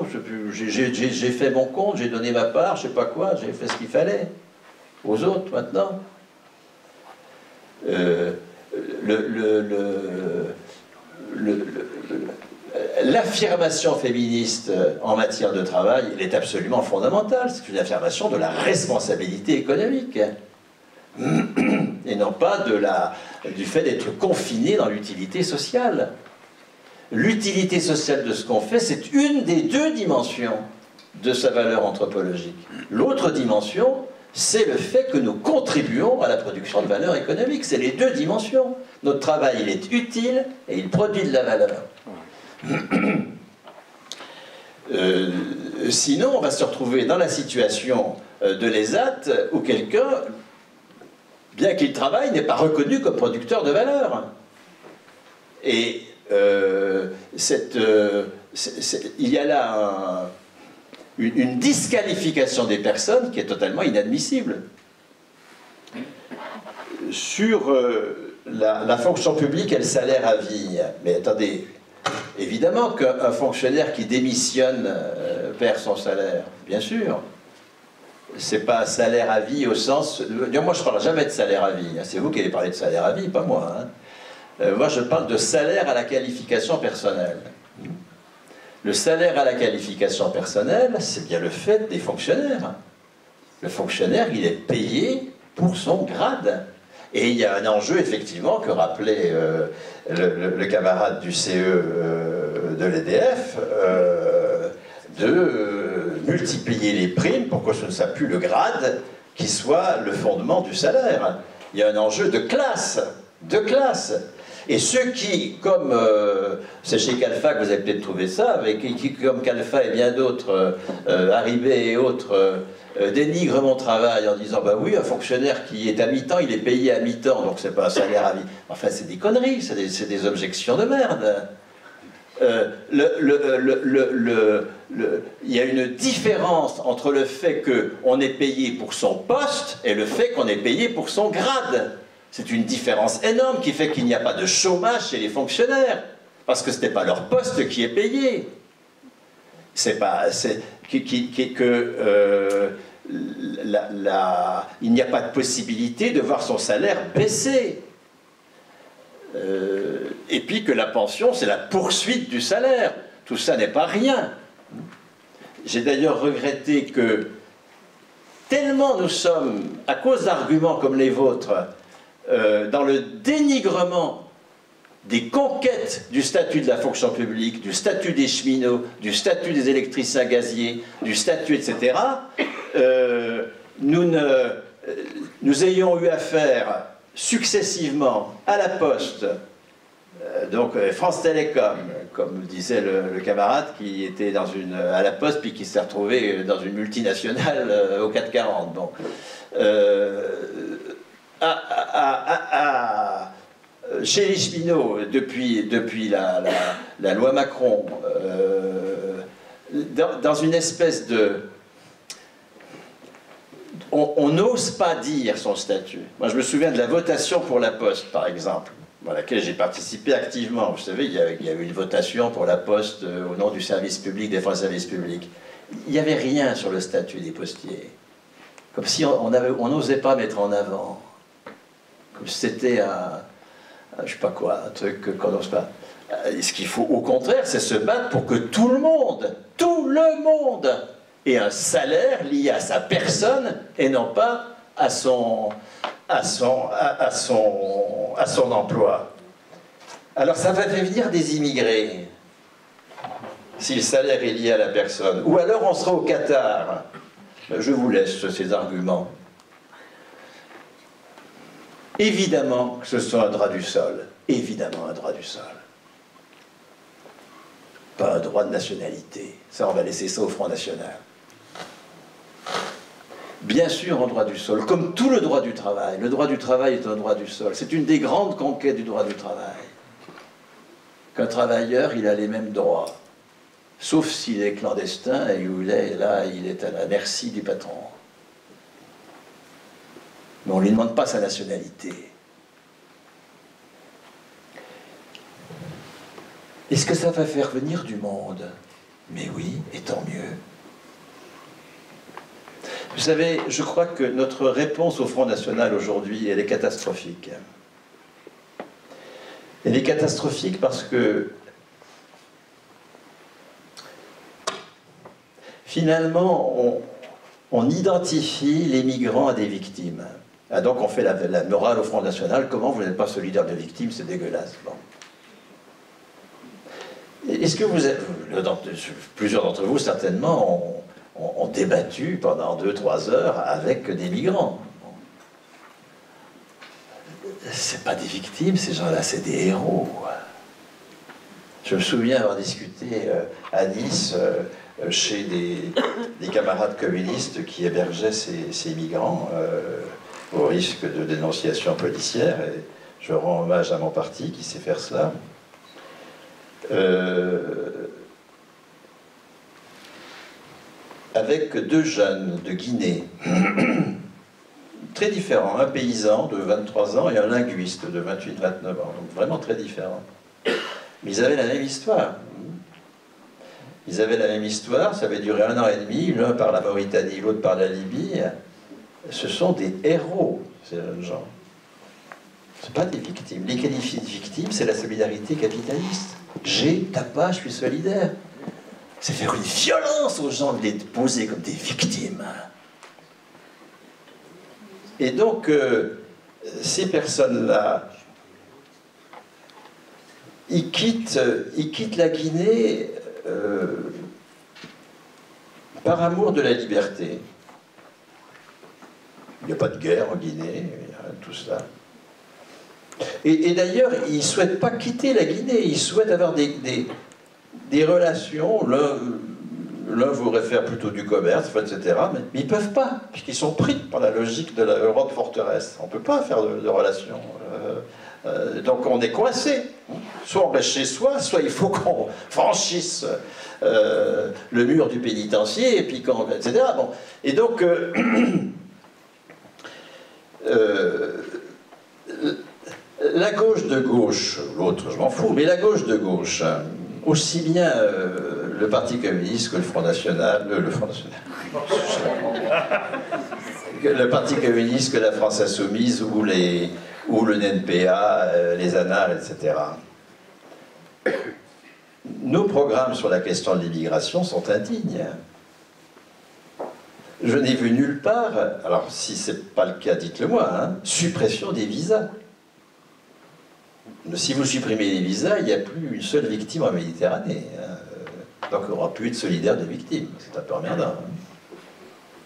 j'ai fait mon compte, j'ai donné ma part, je sais pas quoi, j'ai fait ce qu'il fallait aux autres maintenant. L'affirmation féministe en matière de travail, elle est absolument fondamentale. C'est une affirmation de la responsabilité économique et non pas du fait d'être confiné dans l'utilité sociale. L'utilité sociale de ce qu'on fait, c'est une des deux dimensions de sa valeur anthropologique. L'autre dimension, c'est le fait que nous contribuons à la production de valeur économique. C'est les deux dimensions. Notre travail, il est utile et il produit de la valeur. Sinon, on va se retrouver dans la situation de l'ESAT où quelqu'un, bien qu'il travaille, n'est pas reconnu comme producteur de valeur. Et il y a là une disqualification des personnes qui est totalement inadmissible. Sur la fonction publique et le salaire à vie. Mais attendez, évidemment qu'un fonctionnaire qui démissionne perd son salaire, bien sûr. C'est pas un salaire à vie au sens... Moi, je ne parle jamais de salaire à vie. C'est vous qui allez parler de salaire à vie, pas moi. Moi, je parle de salaire à la qualification personnelle. Le salaire à la qualification personnelle, c'est bien le fait des fonctionnaires. Le fonctionnaire, il est payé pour son grade. Et il y a un enjeu, effectivement, que rappelait le camarade du CE de l'EDF, de multiplier les primes pour que ce ne soit plus le grade qui soit le fondement du salaire. Il y a un enjeu de classe. Et ceux qui, comme c'est chez Calfa que vous avez peut-être trouvé ça, mais qui comme Calfa et bien d'autres, Haribé et autres, dénigrent mon travail en disant bah oui, un fonctionnaire qui est à mi-temps, il est payé à mi-temps, donc c'est pas un salaire à vie. Enfin, c'est des conneries, c'est des objections de merde. il y a une différence entre le fait qu'on est payé pour son poste et le fait qu'on est payé pour son grade. C'est une différence énorme qui fait qu'il n'y a pas de chômage chez les fonctionnaires, parce que ce n'est pas leur poste qui est payé. C'est pas... il n'y a pas de possibilité de voir son salaire baisser. Et puis que la pension, c'est la poursuite du salaire. Tout ça n'est pas rien. J'ai d'ailleurs regretté que, tellement nous sommes, à cause d'arguments comme les vôtres, dans le dénigrement des conquêtes du statut de la fonction publique, du statut des cheminots, du statut des électriciens gaziers, du statut, etc., nous ayons eu affaire successivement à la Poste, donc France Télécom, comme disait le camarade qui était à la Poste puis qui s'est retrouvé dans une multinationale au 440. Bon. Chez les cheminots, depuis la loi Macron, dans une espèce de... On n'ose pas dire son statut. Moi, je me souviens de la votation pour la Poste, par exemple, à laquelle j'ai participé activement. Vous savez, il y avait une votation pour la Poste au nom du service public, des Français services publics. Il n'y avait rien sur le statut des postiers. Comme si on n'osait pas mettre en avant. Comme si c'était je sais pas quoi, un truc qu'on n'ose pas. Ce qu'il faut, au contraire, c'est se battre pour que tout le monde ait un salaire lié à sa personne et non pas à son emploi. Alors ça va faire venir des immigrés, si le salaire est lié à la personne. Ou alors on sera au Qatar. Je vous laisse ces arguments. Évidemment que ce soit un droit du sol. Évidemment un droit du sol. Pas un droit de nationalité. Ça, on va laisser ça au Front National. Bien sûr, un droit du sol, comme tout le droit du travail. Le droit du travail est un droit du sol. C'est une des grandes conquêtes du droit du travail. Qu'un travailleur, il a les mêmes droits. Sauf s'il est clandestin et où il est à la merci du patron. Mais on ne lui demande pas sa nationalité. Est-ce que ça va faire venir du monde? Mais oui, et tant mieux. Vous savez, je crois que notre réponse au Front National aujourd'hui, elle est catastrophique. Elle est catastrophique parce que finalement, on identifie les migrants à des victimes. Ah, donc on fait la morale au Front National. Comment vous n'êtes pas solidaire des victimes? C'est dégueulasse. Bon. Est-ce que vous êtes... Plusieurs d'entre vous, certainement, ont débattu pendant 2-3 heures avec des migrants. C'est pas des victimes, ces gens-là, c'est des héros. Je me souviens avoir discuté à Nice chez des camarades communistes qui hébergeaient ces migrants au risque de dénonciation policière. Et je rends hommage à mon parti qui sait faire cela. Avec 2 jeunes de Guinée, très différents, un paysan de 23 ans et un linguiste de 28-29 ans, donc vraiment très différents. Mais ils avaient la même histoire. Ils avaient la même histoire, ça avait duré 1 an et demi, l'un par la Mauritanie, l'autre par la Libye. Ce sont des héros, ces jeunes gens. Ce ne sont pas des victimes. Les qualifiés de victimes, c'est la solidarité capitaliste. T'as pas, je suis solidaire. C'est faire une violence aux gens de les poser comme des victimes. Et donc, ces personnes-là, ils quittent la Guinée par amour de la liberté. Il n'y a pas de guerre en Guinée, tout ça. Et d'ailleurs, ils ne souhaitent pas quitter la Guinée, ils souhaitent avoir des relations. L'un voudrait faire plutôt du commerce, etc. Mais ils ne peuvent pas, puisqu'ils sont pris par la logique de l'Europe forteresse. On ne peut pas faire de relations. Donc on est coincé. Soit on reste chez soi, soit il faut qu'on franchisse le mur du pénitencier, et puis etc. Bon. Et donc, la gauche de gauche, l'autre je m'en fous, mais la gauche de gauche, aussi bien le Parti communiste que le Front National, le Parti communiste que la France Insoumise ou le NPA, les Annales, etc. Nos programmes sur la question de l'immigration sont indignes. Je n'ai vu nulle part, alors si ce n'est pas le cas, dites-le moi, hein, suppression des visas. Si vous supprimez les visas, il n'y a plus une seule victime en Méditerranée. Donc il n'y aura plus de solidaire des victimes. C'est un peu emmerdant. Hein.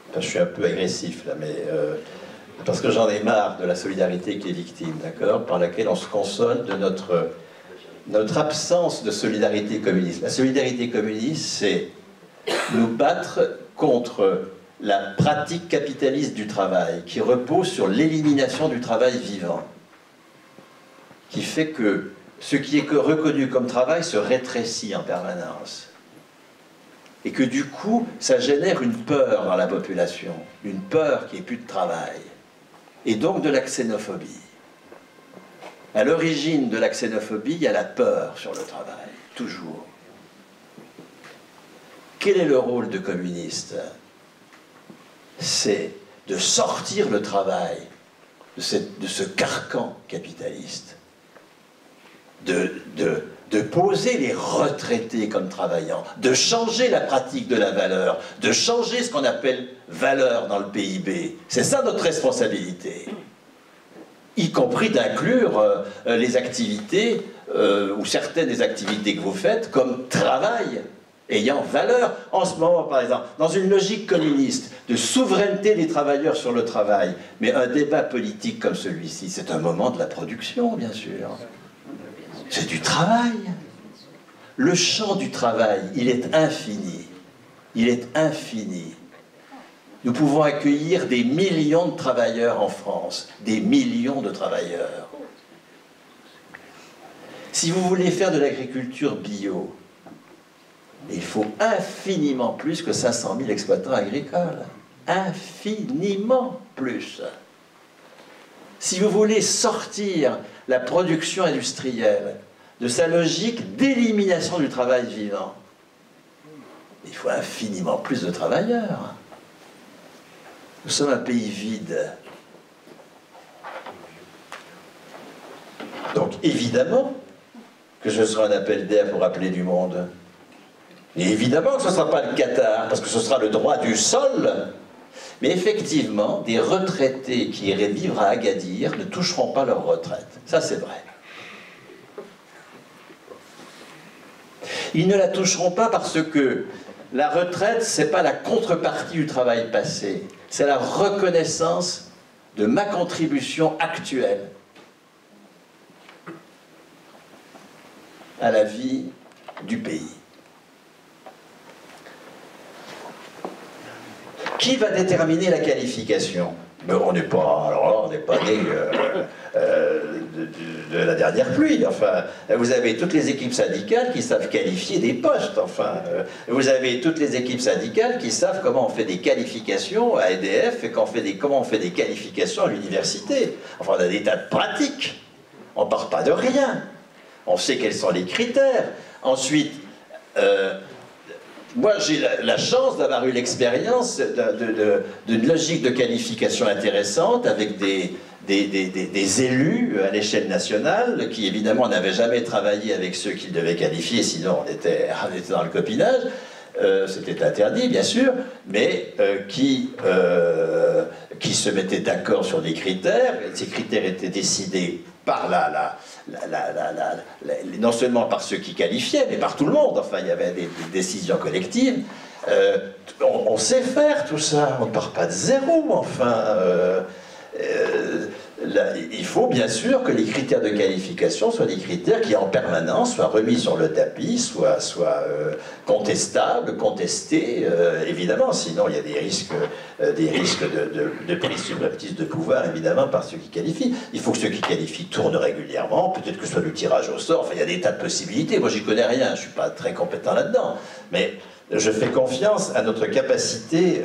Enfin, je suis un peu agressif là, mais parce que j'en ai marre de la solidarité qui est victime, d'accord, par laquelle on se console de notre absence de solidarité communiste. La solidarité communiste, c'est nous battre contre la pratique capitaliste du travail, qui repose sur l'élimination du travail vivant, qui fait que ce qui est reconnu comme travail se rétrécit en permanence. Et que du coup, ça génère une peur dans la population, une peur qu'il n'y ait plus de travail, et donc de la xénophobie. À l'origine de la xénophobie, il y a la peur sur le travail, toujours. Quel est le rôle de communiste? C'est de sortir le travail de ce carcan capitaliste, de poser les retraités comme travaillant, de changer la pratique de la valeur, de changer ce qu'on appelle valeur dans le PIB. C'est ça notre responsabilité. Y compris d'inclure les activités, ou certaines des activités que vous faites, comme travail, ayant valeur. En ce moment, par exemple, dans une logique communiste de souveraineté des travailleurs sur le travail, mais un débat politique comme celui-ci, c'est un moment de la production, bien sûr. C'est du travail. Le champ du travail, il est infini. Il est infini. Nous pouvons accueillir des millions de travailleurs en France. Des millions de travailleurs. Si vous voulez faire de l'agriculture bio, il faut infiniment plus que 500 000 exploitants agricoles. Infiniment plus. Si vous voulez sortir la production industrielle de sa logique d'élimination du travail vivant, il faut infiniment plus de travailleurs. Nous sommes un pays vide. Donc évidemment que ce sera un appel d'air pour appeler du monde. Et évidemment que ce ne sera pas le Qatar, parce que ce sera le droit du sol. Mais effectivement, des retraités qui iraient vivre à Agadir ne toucheront pas leur retraite. Ça, c'est vrai. Ils ne la toucheront pas parce que la retraite, ce n'est pas la contrepartie du travail passé. C'est la reconnaissance de ma contribution actuelle à la vie du pays. Qui va déterminer la qualification? Mais on n'est pas, alors là, on n'est pas né de la dernière pluie. Enfin, vous avez toutes les équipes syndicales qui savent qualifier des postes. Enfin, vous avez toutes les équipes syndicales qui savent comment on fait des qualifications à EDF et comment on fait des qualifications à l'université. Enfin, on a des tas de pratiques. On ne part pas de rien. On sait quels sont les critères. Ensuite, moi, j'ai la chance d'avoir eu l'expérience d'une logique de qualification intéressante avec des élus à l'échelle nationale qui, évidemment, n'avaient jamais travaillé avec ceux qu'ils devaient qualifier, sinon on était dans le copinage. C'était interdit, bien sûr, mais qui se mettaient d'accord sur des critères. Ces critères étaient décidés par non seulement par ceux qui qualifiaient, mais par tout le monde. Enfin, il y avait des décisions collectives. On sait faire tout ça, on ne part pas de zéro, enfin. il faut bien sûr que les critères de qualification soient des critères qui en permanence soient remis sur le tapis, soient contestables, contestés, évidemment, sinon il y a des risques de prise subreptice de pouvoir, évidemment, par ceux qui qualifient. Il faut que ceux qui qualifient tournent régulièrement, peut-être que ce soit du tirage au sort, enfin il y a des tas de possibilités, moi j'y connais rien, je ne suis pas très compétent là-dedans, mais je fais confiance à notre capacité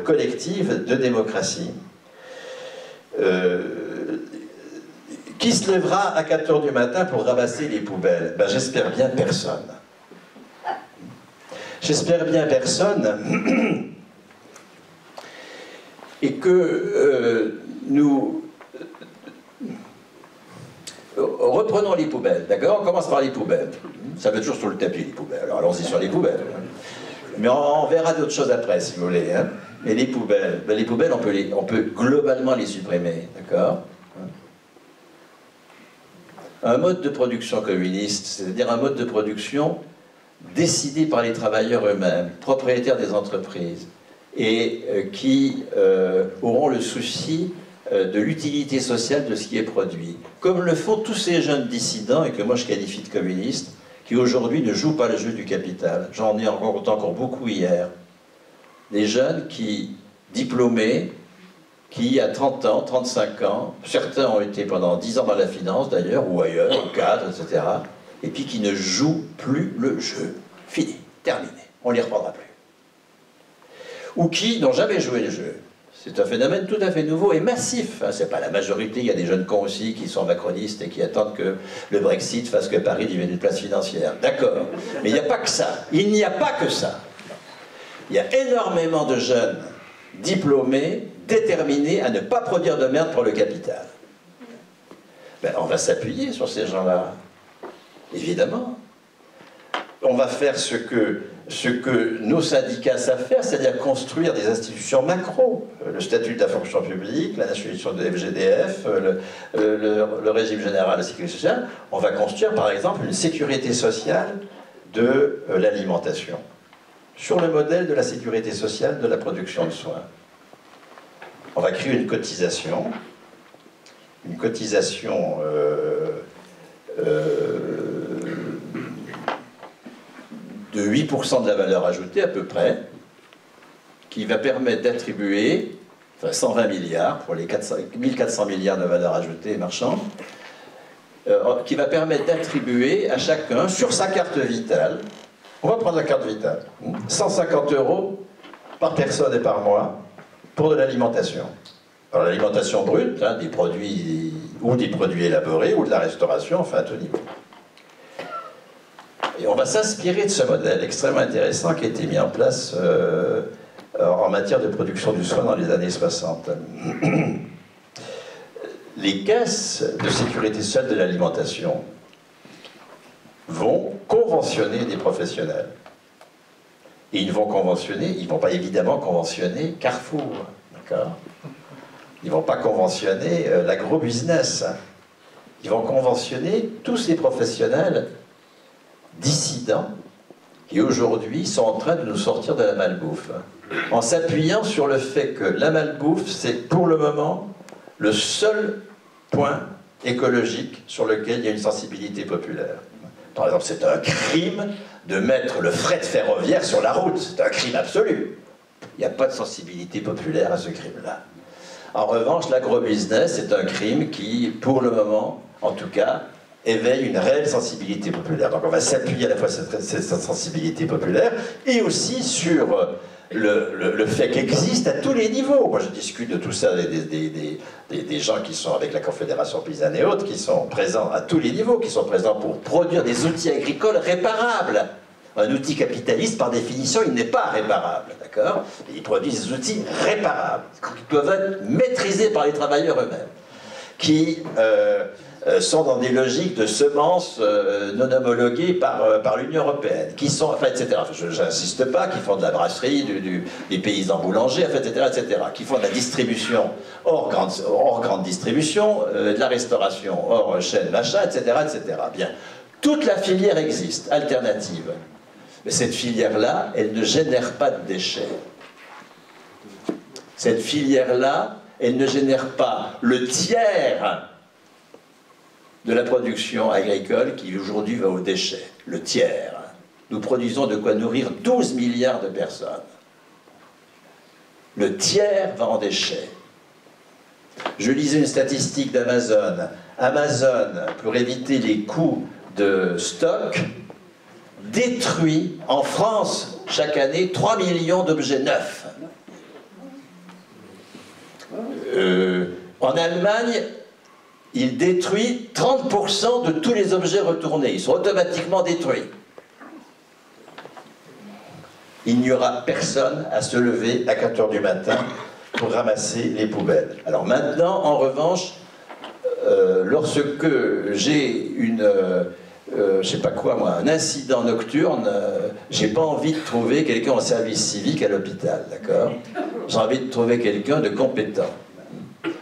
collective de démocratie. Qui se lèvera à 4 h du matin pour ramasser les poubelles? Ben, j'espère bien personne. J'espère bien personne. Et que nous reprenons les poubelles, d'accord? On commence par les poubelles. Ça va toujours sur le tapis, les poubelles. Alors allons-y sur les poubelles. Mais on verra d'autres choses après, si vous voulez. Hein. Mais les poubelles, on peut globalement les supprimer, d'accord? Un mode de production communiste, c'est-à-dire un mode de production décidé par les travailleurs eux-mêmes, propriétaires des entreprises, et qui auront le souci de l'utilité sociale de ce qui est produit. Comme le font tous ces jeunes dissidents, et que moi je qualifie de communistes, qui aujourd'hui ne jouent pas le jeu du capital. J'en ai encore beaucoup hier. Des jeunes diplômés, qui à 30 ans, 35 ans, certains ont été pendant 10 ans dans la finance d'ailleurs, ou ailleurs, au cadre, etc., et puis qui ne jouent plus le jeu. Fini, terminé, on ne les reprendra plus. Ou qui n'ont jamais joué le jeu. C'est un phénomène tout à fait nouveau et massif. Hein. Ce n'est pas la majorité, il y a des jeunes cons aussi qui sont macronistes et qui attendent que le Brexit fasse que Paris devienne une place financière. D'accord, mais il n'y a pas que ça. Il n'y a pas que ça. Il y a énormément de jeunes diplômés, déterminés à ne pas produire de merde pour le capital. Ben, on va s'appuyer sur ces gens-là, évidemment. On va faire ce que nos syndicats savent faire, c'est-à-dire construire des institutions macro. Le statut de la fonction publique, la nationalisation de FGDF, le régime général de la sécurité sociale. On va construire, par exemple, une sécurité sociale de l'alimentation, sur le modèle de la sécurité sociale de la production de soins. On va créer une cotisation de 8% de la valeur ajoutée à peu près, qui va permettre d'attribuer, enfin 120 milliards pour les 1400 milliards de valeur ajoutée marchande, qui va permettre d'attribuer à chacun, sur sa carte vitale, on va prendre la carte vitale, 150 € par personne et par mois pour de l'alimentation. Alors l'alimentation brute, hein, des produits élaborés, ou de la restauration, enfin à tout niveau. Et on va s'inspirer de ce modèle extrêmement intéressant qui a été mis en place en matière de production du soin dans les années 60. Les caisses de sécurité sociale de l'alimentation vont conventionner des professionnels. Et ils ne vont pas évidemment conventionner Carrefour, d'accord? Ils ne vont pas conventionner l'agro-business. Ils vont conventionner tous ces professionnels dissidents qui aujourd'hui sont en train de nous sortir de la malbouffe, en s'appuyant sur le fait que la malbouffe, c'est pour le moment le seul point écologique sur lequel il y a une sensibilité populaire. Par exemple, c'est un crime de mettre le fret ferroviaire sur la route, c'est un crime absolu. Il n'y a pas de sensibilité populaire à ce crime-là. En revanche, l'agro-business est un crime qui, pour le moment, en tout cas, éveille une réelle sensibilité populaire. Donc on va s'appuyer à la fois sur cette sensibilité populaire et aussi sur le fait qu'existe à tous les niveaux. Moi je discute de tout ça des gens qui sont avec la Confédération paysanne et autres, qui sont présents à tous les niveaux, qui sont présents pour produire des outils agricoles réparables. Un outil capitaliste, par définition, il n'est pas réparable, d'accord? Ils produisent des outils réparables, qui doivent être maîtrisés par les travailleurs eux-mêmes, qui sont dans des logiques de semences non homologuées par l'Union européenne, qui sont, enfin, etc. Enfin, je n'insiste pas, qui font de la brasserie, des paysans boulangers, enfin, etc., etc., qui font de la distribution hors grande distribution, de la restauration hors chaîne d'achat, etc., etc. Bien, toute la filière existe, alternative. Mais cette filière-là, elle ne génère pas de déchets. Cette filière-là, elle ne génère pas le tiers de la production agricole qui aujourd'hui va aux déchets. Le tiers. Nous produisons de quoi nourrir 12 milliards de personnes. Le tiers va en déchets. Je lisais une statistique d'Amazon. Amazon, pour éviter les coûts de stock, détruit en France chaque année 3 millions d'objets neufs. En Allemagne, il détruit 30% de tous les objets retournés. Ils sont automatiquement détruits. Il n'y aura personne à se lever à 4 h du matin pour ramasser les poubelles. Alors maintenant, en revanche, lorsque j'ai je sais pas quoi moi, un incident nocturne, j'ai pas envie de trouver quelqu'un en service civique à l'hôpital, d'accord? J'ai envie de trouver quelqu'un de compétent.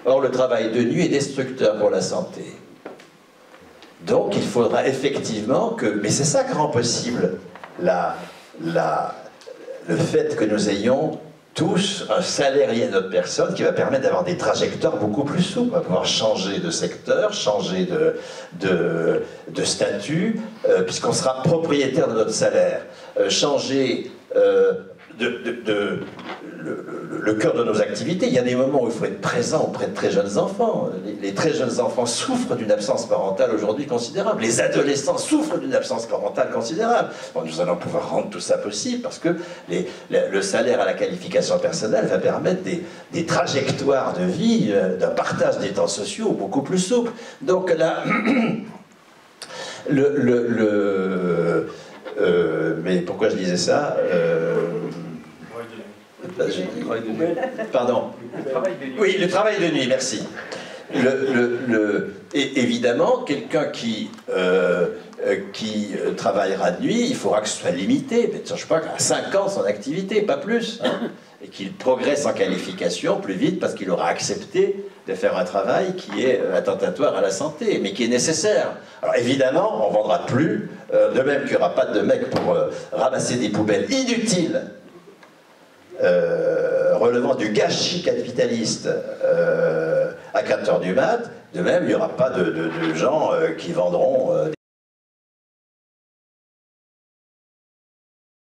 Or, le travail de nuit est destructeur pour la santé. Donc, il faudra effectivement que... Mais c'est ça qui rend possible le fait que nous ayons tous un salarié à notre personne qui va permettre d'avoir des trajectoires beaucoup plus souples. On va pouvoir changer de secteur, changer de statut, puisqu'on sera propriétaire de notre salaire. Changer le cœur de nos activités. Il y a des moments où il faut être présent auprès de très jeunes enfants. Les très jeunes enfants souffrent d'une absence parentale aujourd'hui considérable. Les adolescents souffrent d'une absence parentale considérable. Bon, nous allons pouvoir rendre tout ça possible parce que le salaire à la qualification personnelle va permettre des trajectoires de vie, d'un partage des temps sociaux beaucoup plus souples. Donc là, mais pourquoi je disais ça Pardon. Oui, le travail de nuit, merci. Et évidemment, quelqu'un qui travaillera de nuit, il faudra que ce soit limité, je ne sais pas, à 5 ans son activité, pas plus. Hein, et qu'il progresse en qualification plus vite parce qu'il aura accepté de faire un travail qui est attentatoire à la santé, mais qui est nécessaire. Alors évidemment, on ne vendra plus, de même qu'il n'y aura pas de mecs pour ramasser des poubelles inutiles, relevant du gâchis capitaliste à 4 h du mat', de même, il n'y aura pas de gens qui vendront